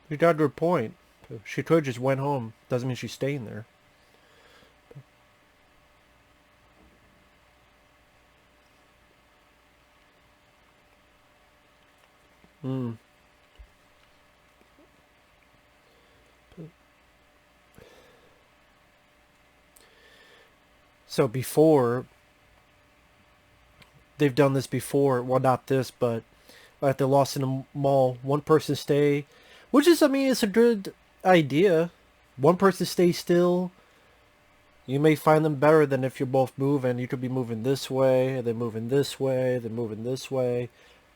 You got to her point. She could just went home. Doesn't mean she's staying there. So before, they've done this before. Well, not this, but Like they're lost in a mall. One person stay, which is, I mean, it's a good idea. One person stay still. You may find them better than if you're both moving. You could be moving this way, and then moving this way, then moving this way.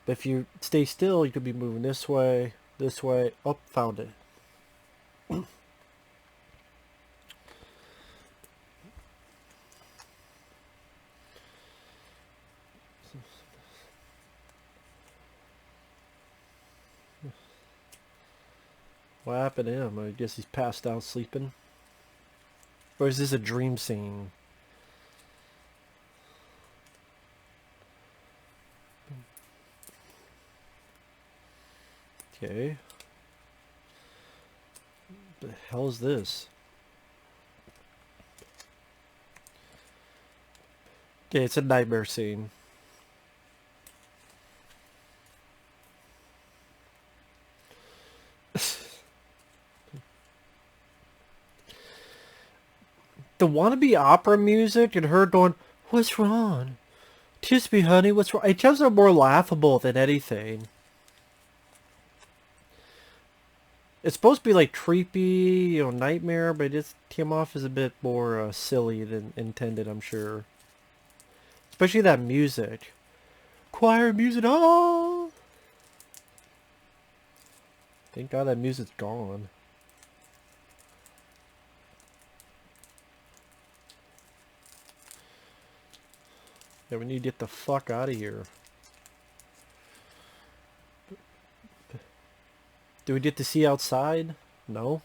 But if you stay still, you could be moving this way, this way. Oh, found it. What happened to him? I guess he's passed out sleeping. Or is this a dream scene? Okay. What the hell is this? Okay, it's a nightmare scene. The wannabe opera music and her going, "What's wrong? Kiss me, honey, what's wrong?" It sounds more laughable than anything. It's supposed to be like creepy, nightmare, but it came off as a bit more silly than intended, I'm sure. Especially that music. Choir music, oh! Thank God that music's gone. Yeah, we need to get the fuck out of here. Do we get to see outside? No.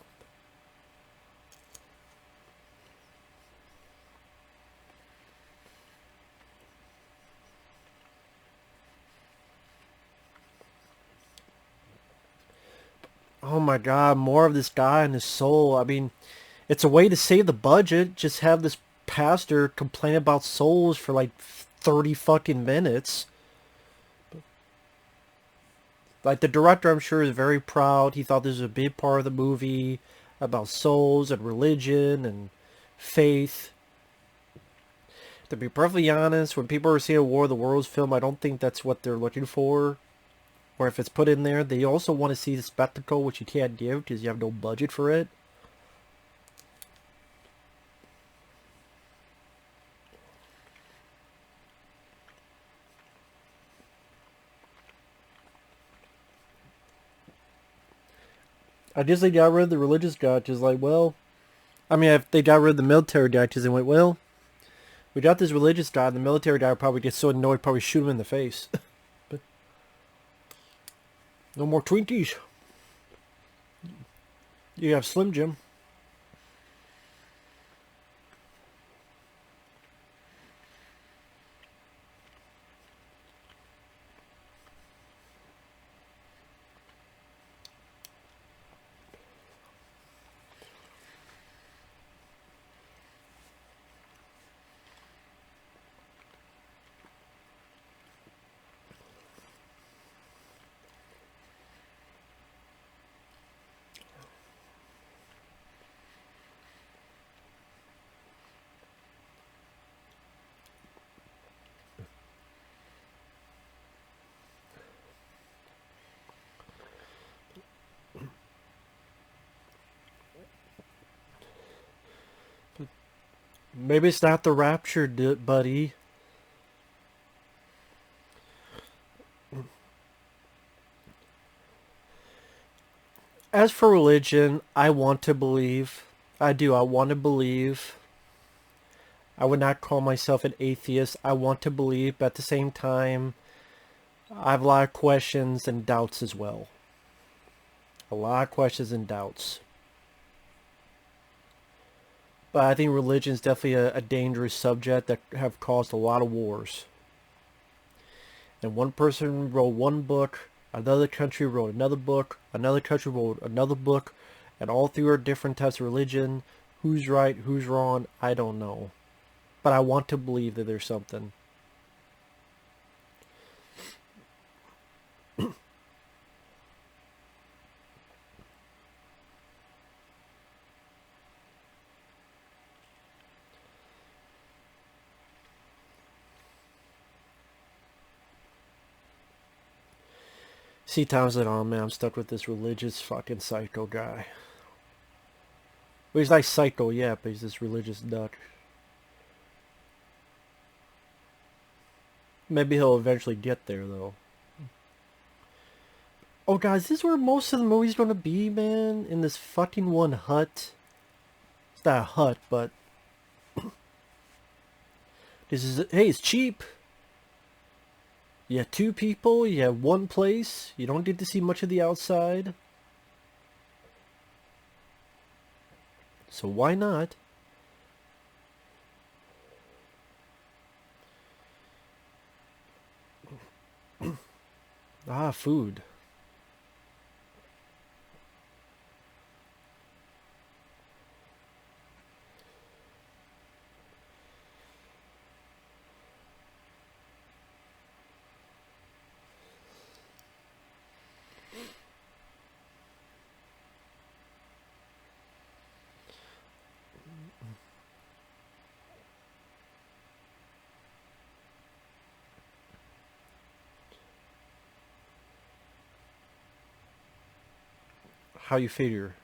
Oh my God, more of this guy and his soul. I mean, it's a way to save the budget. Just have this pastor complain about souls for like 30 fucking minutes. Like, the director, I'm sure, is very proud. He thought this was a big part of the movie about souls and religion and faith. To be perfectly honest, when people are seeing a War of the Worlds film, I don't think that's what they're looking for. Or if it's put in there, they also want to see the spectacle, which you can't give because you have no budget for it. I guess they got rid of the religious guy, just like, well, I mean, if they got rid of the military guy, because they went, well, we got this religious guy, and the military guy would probably get so annoyed, probably shoot him in the face. But no more Twinkies. You have Slim Jim. Maybe it's not the rapture, buddy. As for religion, I want to believe. I do. I want to believe. I would not call myself an atheist. I want to believe, but at the same time, I have a lot of questions and doubts as well. A lot of questions and doubts. But I think religion is definitely a dangerous subject that have caused a lot of wars. And one person wrote one book, another country wrote another book, another country wrote another book, and all three are different types of religion. Who's right, who's wrong, I don't know. But I want to believe that there's something. See, Tom's like, oh man, I'm stuck with this religious fucking psycho guy. Well, he's like psycho, yeah, but he's this religious duck. Maybe he'll eventually get there, though. Oh, guys, this is where most of the movie's gonna be, man. In this fucking one hut. It's not a hut, but... This is... Hey, it's cheap! You have 2 people, you have 1 place. You don't get to see much of the outside. So why not? Ah, food. How you figure?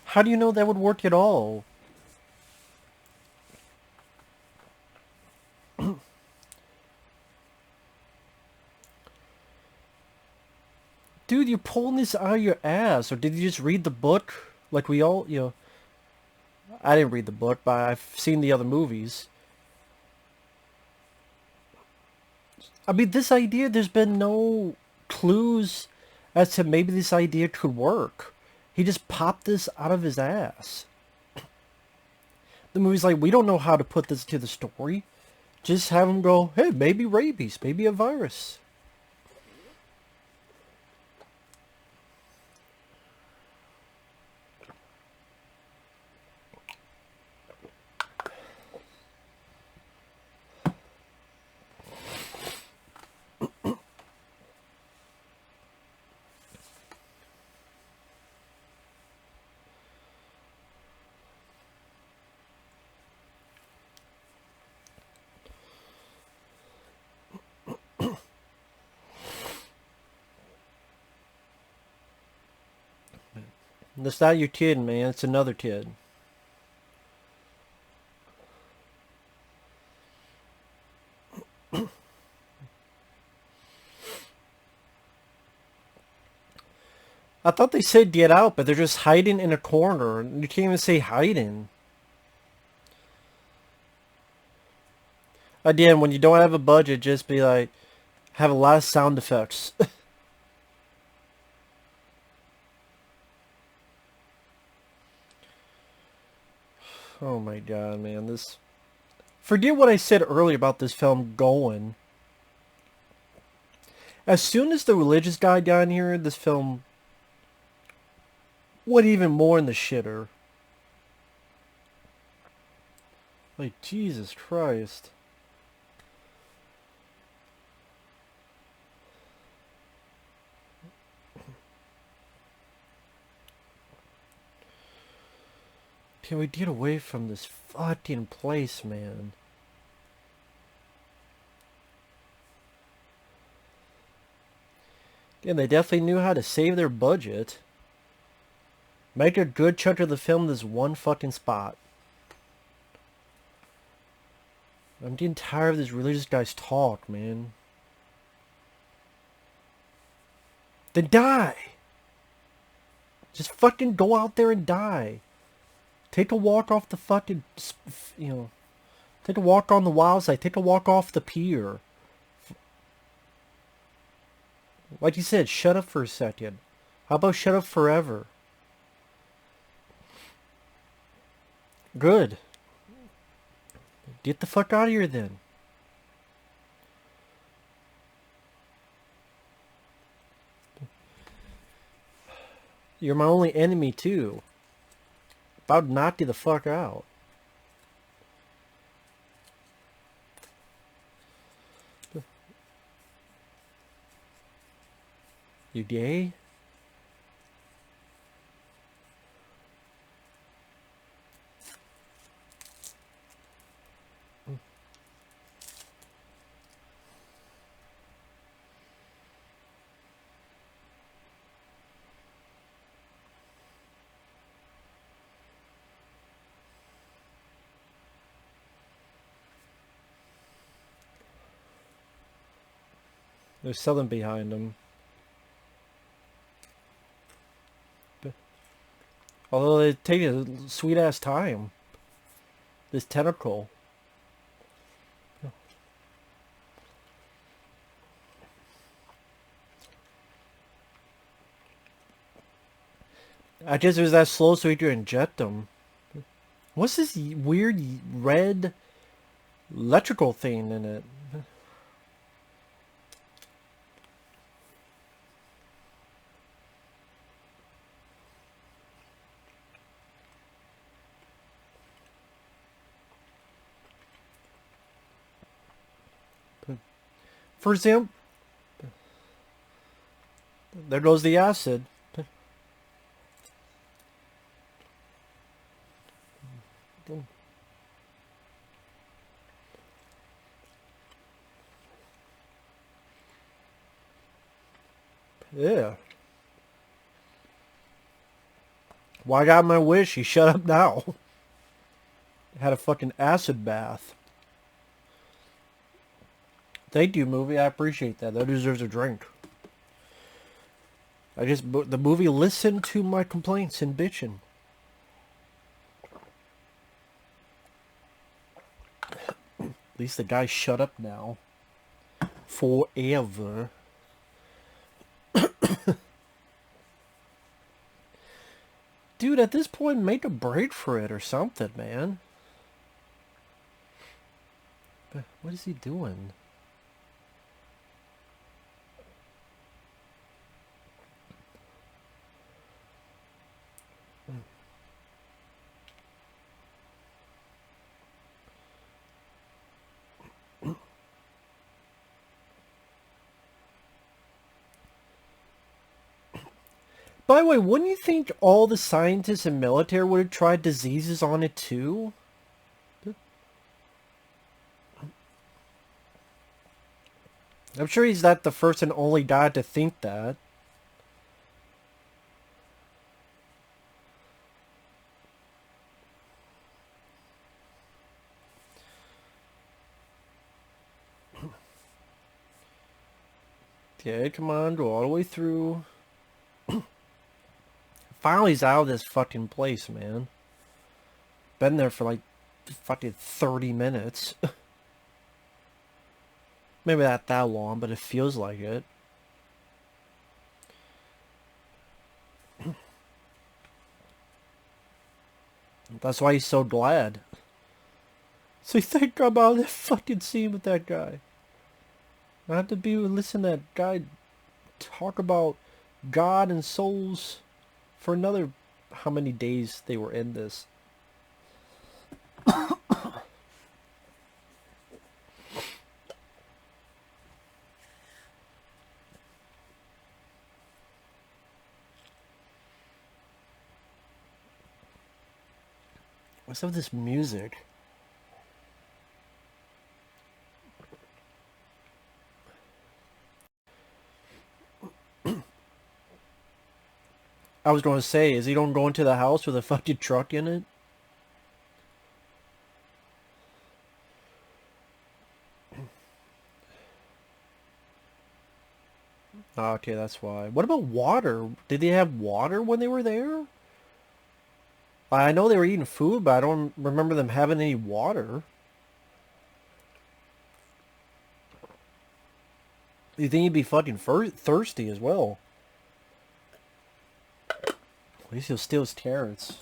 How do you know that would work at all? Dude, you're pulling this out of your ass. Or did you just read the book? Like we all, you know... I didn't read the book, but I've seen the other movies. I mean, this idea, there's been no clues as to maybe this idea could work. He just popped this out of his ass. The movie's like, we don't know how to put this to the story. Just have him go, hey, maybe rabies, maybe a virus. That's not your kid, man. It's another kid. I thought they said get out, but they're just hiding in a corner. You can't even say hiding. Again, when you don't have a budget, just be like, have a lot of sound effects. Oh my god, man. This... Forget what I said earlier about this film going. As soon as the religious guy got in here, this film went even more in the shitter. Like, Jesus Christ. Can we get away from this fucking place, man? Yeah, they definitely knew how to save their budget. Make a good chunk of the film this one fucking spot. I'm getting tired of this religious guy's talk, man. Then die! Just fucking go out there and die. Take a walk off the fucking, you know, take a walk on the wild side. Take a walk off the pier. Like you said, shut up for a second. How about shut up forever? Good. Get the fuck out of here then. You're my only enemy too. About to knock you the fuck out. You gay? There's something behind him. Although it takes a sweet ass time. This tentacle. I guess it was that slow so he could inject them. What's this weird red electrical thing in it? For example, there goes the acid. Yeah. Well, I got my wish. He shut up now. Had a fucking acid bath. Thank you, movie. I appreciate that. That deserves a drink. The movie listened to my complaints and bitching. At least the guy shut up now. Forever. Dude, at this point, make a break for it or something, man. What is he doing? By the way, wouldn't you think all the scientists and military would have tried diseases on it too? I'm sure he's not the first and only guy to think that. Yeah, come on, go all the way through. Finally, he's out of this fucking place, man. Been there for like fucking 30 minutes. Maybe not that long, but it feels like it. That's why he's so glad. So you think about that fucking scene with that guy. I have to listen to that guy talk about God and souls for another how many days they were in this. What's up with this music? I was going to say, is he don't go into the house with a fucking truck in it? Oh, okay, that's why. What about water? Did they have water when they were there? I know they were eating food, but I don't remember them having any water. You think he'd be fucking thirsty as well? At least he'll steal his carrots.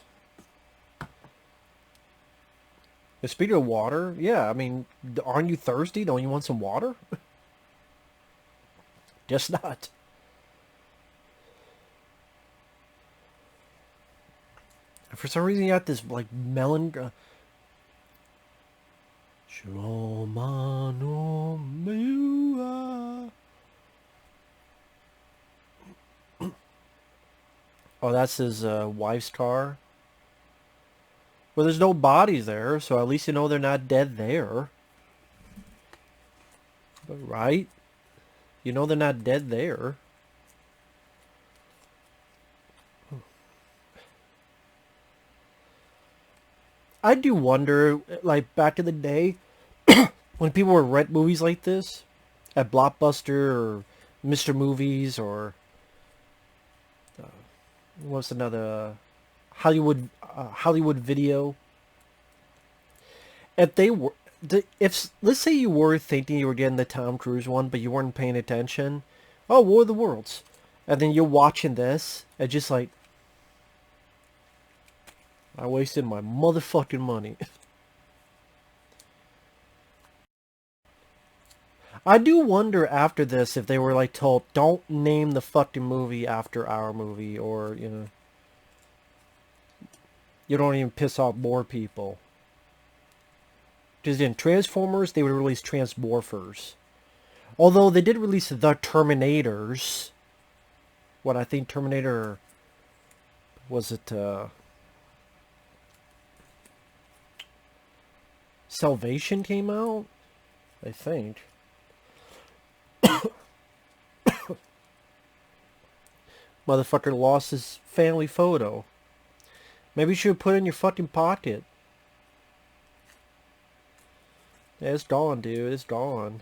Speaking of water, yeah, I mean, aren't you thirsty? Don't you want some water? Guess not. For some reason, you got this like melon. Shomano Miwa. Oh, that's his wife's car. Well, there's no bodies there, so at least you know they're not dead there. But, right? You know they're not dead there. I do wonder, like back in the day, when people would rent movies like this at Blockbuster or Mr. Movies or what's another Hollywood Video. If they were, if let's say you were thinking you were getting the Tom Cruise one, but you weren't paying attention. Oh, War of the Worlds, and then you're watching this and just like, I wasted my motherfucking money. I do wonder after this if they were like told, don't name the fucking movie after our movie, or you don't even piss off more people. Because in Transformers, they would release Transmorphers. Although they did release The Terminators. What I think Terminator... Was it, Salvation came out? I think. Motherfucker lost his family photo. Maybe you should put it in your fucking pocket. Yeah, it's gone, dude. It's gone.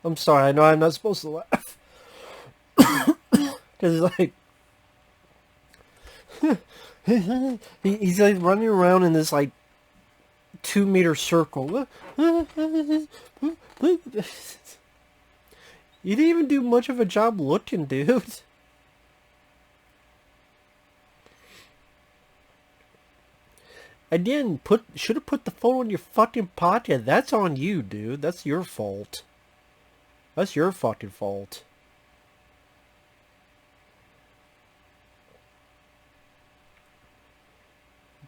I'm sorry. I know I'm not supposed to laugh. Because like... he's like running around in this like 2-meter circle. You didn't even do much of a job looking, dude. I didn't should have put the phone in your fucking pocket. That's on you, dude. That's your fault. That's your fucking fault.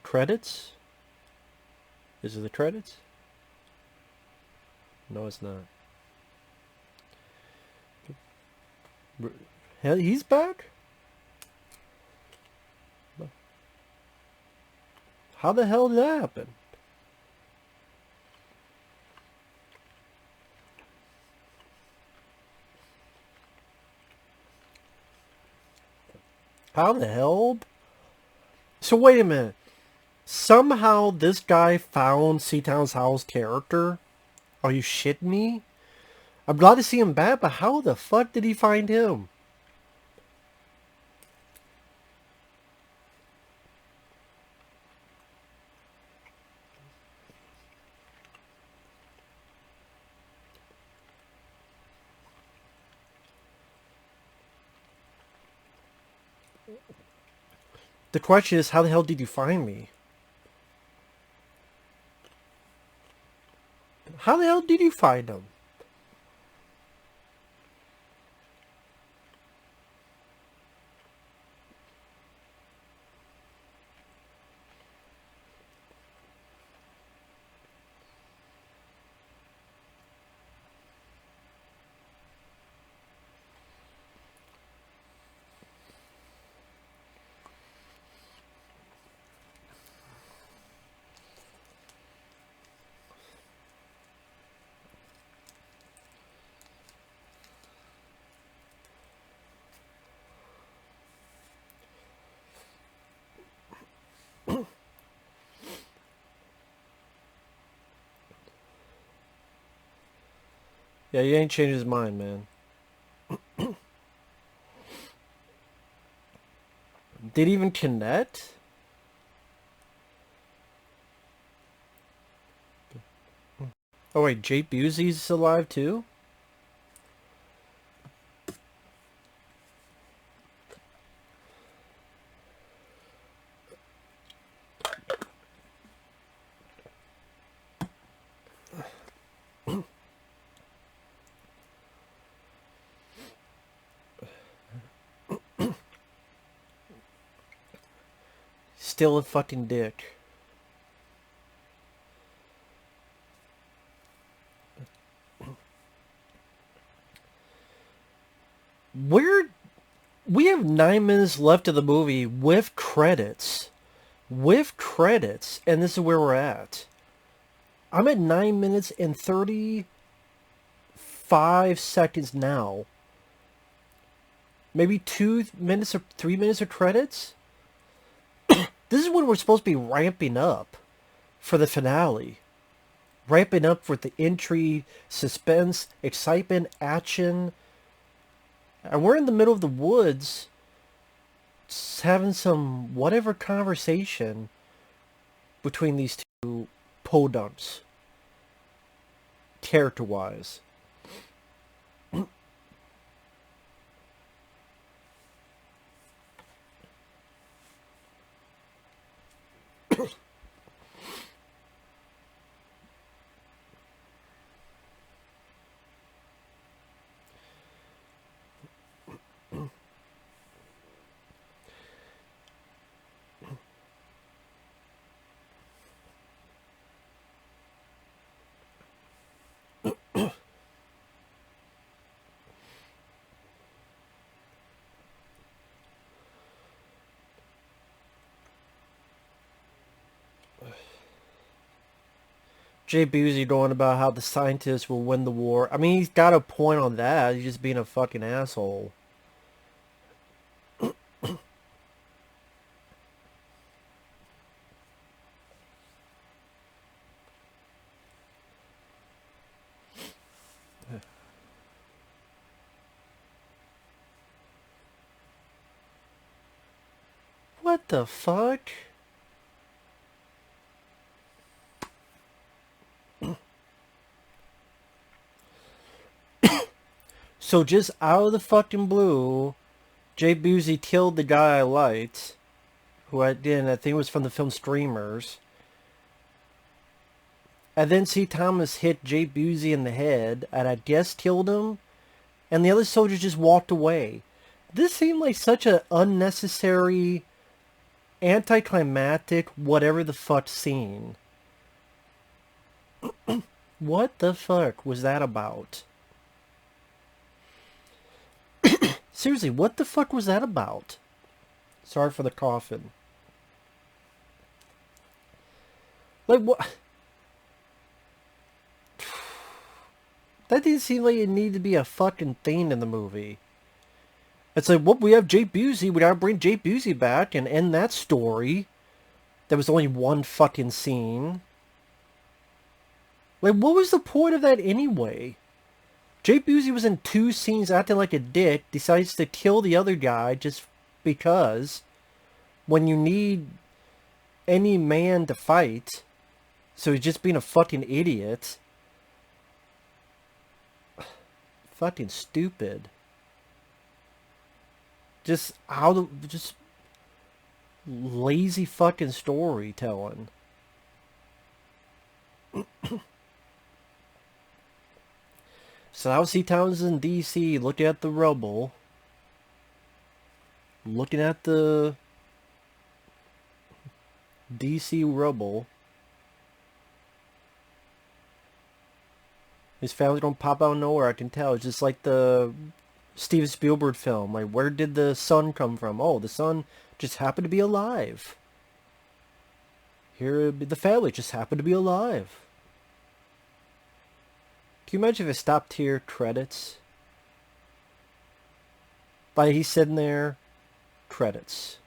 Credits? Is it the credits? No, it's not. Hell, he's back? How the hell did that happen? How the hell? So wait a minute. Somehow this guy found Seatown's house character? Are you shitting me? I'm glad to see him back, but how the fuck did he find him? The question is, how the hell did you find me? How the hell did you find him? Yeah, he ain't changed his mind, man. Did he even connect? Oh wait, Jake Busey's alive too? still a fucking dick. We have 9 minutes left of the movie with credits. With credits, and this is where we're at. I'm at 9 minutes and 35 seconds now. Maybe 2 minutes or 3 minutes of credits? This is when we're supposed to be ramping up for the finale. Ramping up for the intrigue, suspense, excitement, action. And we're in the middle of the woods, just having some whatever conversation between these two podunks, character-wise. Jay Busey going about how the scientists will win the war. I mean, he's got a point on that. He's just being a fucking asshole. What the fuck? So just out of the fucking blue, Jay Busey killed the guy I liked, who I think it was from the film Streamers. And then C. Thomas hit Jay Busey in the head, and I guess killed him, and the other soldiers just walked away. This seemed like such an unnecessary, anticlimactic, whatever the fuck scene. What the fuck was that about? Seriously, what the fuck was that about? Sorry for the coughing. Like, what? That didn't seem like it needed to be a fucking thing in the movie. It's like, well, we have Jay Busey, we gotta bring Jay Busey back and end that story. There was only one fucking scene. Like, what was the point of that anyway? Jay Busey was in 2 scenes acting like a dick, decides to kill the other guy just because, when you need any man to fight, so he's just being a fucking idiot. Fucking stupid. Just lazy fucking storytelling. So now C. Towns in D.C. looking at the rubble. Looking at the D.C. rubble. His family's gonna pop out of nowhere, I can tell. It's just like the Steven Spielberg film. Like, where did the son come from? Oh, the son just happened to be alive. Here, the family just happened to be alive. Can you imagine if it stopped here, credits? Like, he's sitting there, credits.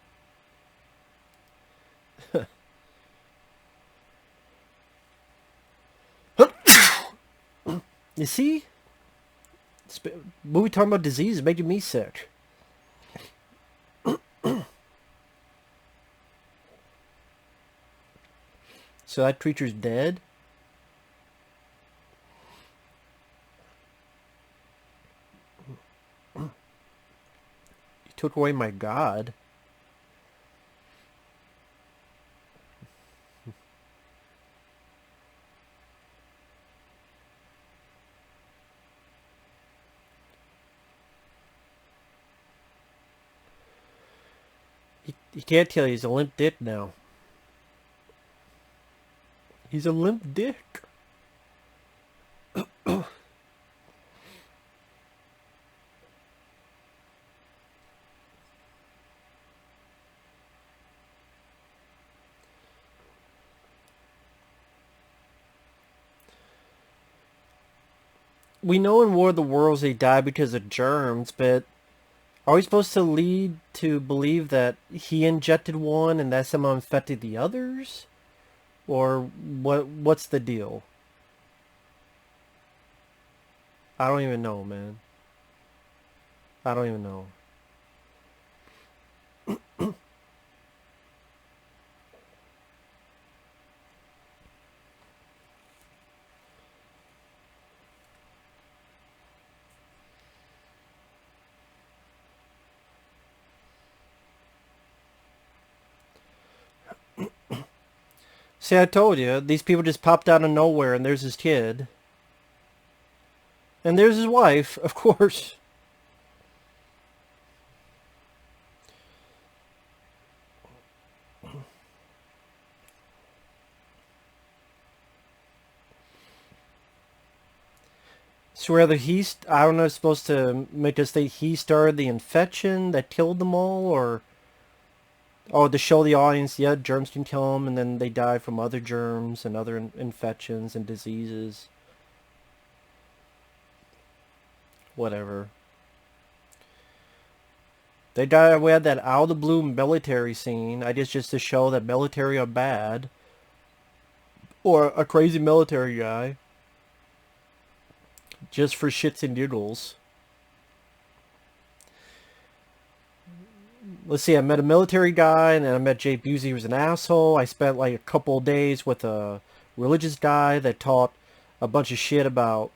You see? Movie talking about disease is making me sick. So that creature's dead? You took away my god. You can't tell he's a limp dick now. He's a limp dick. We know in War of the Worlds they die because of germs, but are we supposed to lead to believe that he injected one and that somehow infected the others? Or what's the deal? I don't even know, man. I don't even know. See, I told you, these people just popped out of nowhere and there's his kid. And there's his wife, of course. So whether I don't know, it's supposed to make us think he started the infection that killed them all, or... Oh, to show the audience, yeah, germs can kill them, and then they die from other germs and other infections and diseases. Whatever. They died. We had that out of the blue military scene. I guess just to show that military are bad. Or a crazy military guy. Just for shits and giggles. Let's see, I met a military guy, and then I met Jay Busey, who was an asshole. I spent like a couple of days with a religious guy that taught a bunch of shit about...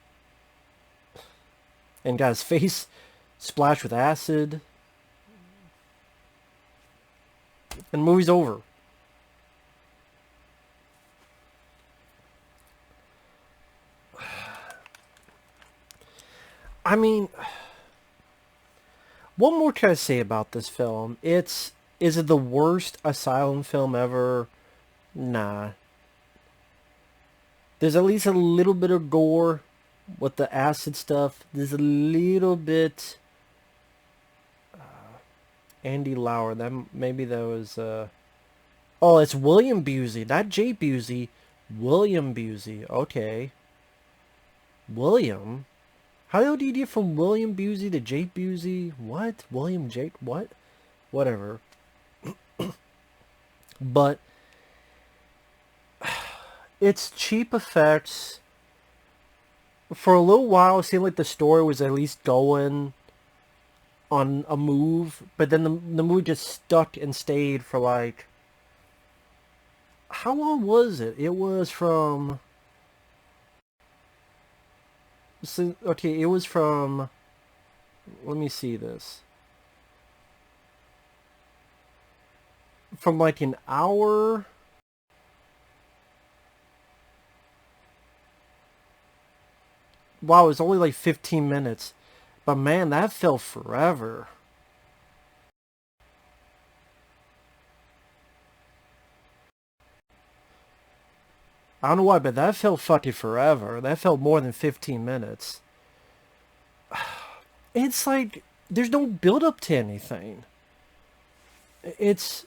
and got his face splashed with acid. And the movie's over. I mean... What more can I say about this film? Is it the worst Asylum film ever? Nah. There's at least a little bit of gore with the acid stuff. There's a little bit... Andy Lauer. Maybe that was... Oh, it's William Busey. Not Jay Busey. William Busey. Okay. William? How do you get from William Busey to Jake Busey? What? William Jake? What? Whatever. But it's cheap effects. For a little while, it seemed like the story was at least going on a move, but then the movie just stuck and stayed for like... How long was it? It was from... So, okay, it was from... Let me see this. From like an hour... Wow, it was only like 15 minutes. But man, that felt forever. I don't know why, but that felt fucking forever. That felt more than 15 minutes. It's like, there's no build up to anything. It's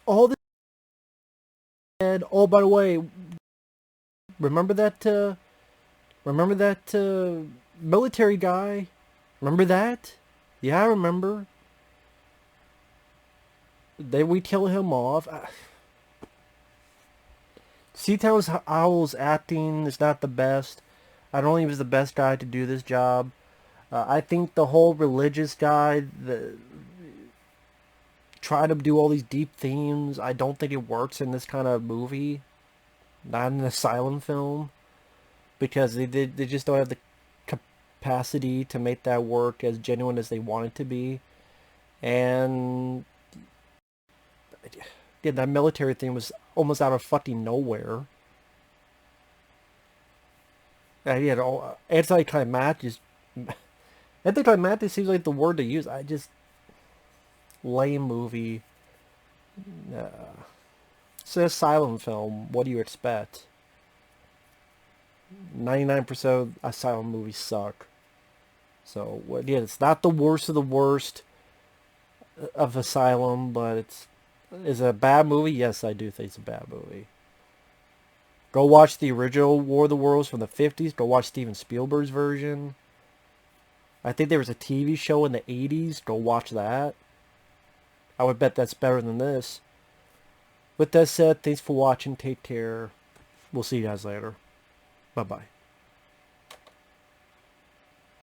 all this... Oh, by the way, remember that, military guy? Remember that? Yeah, I remember. We kill him off. Seatown's Owl's acting is not the best. I don't think he was the best guy to do this job. I think the whole religious guy, try to do all these deep themes, I don't think it works in this kind of movie. Not in an Asylum film. Because they just don't have the capacity to make that work as genuine as they want it to be. And... yeah, that military thing was almost out of fucking nowhere. And yeah, anticlimactic seems like the word to use. Lame movie. It's an Asylum film. What do you expect? 99% of Asylum movies suck. So, yeah, it's not the worst of the worst of Asylum, but is it a bad movie? Yes, I do think it's a bad movie. Go watch the original War of the Worlds from the 50s. Go watch Steven Spielberg's version. I think there was a TV show in the 80s. Go watch that. I would bet that's better than this. With that said, thanks for watching. Take care. We'll see you guys later. Bye-bye.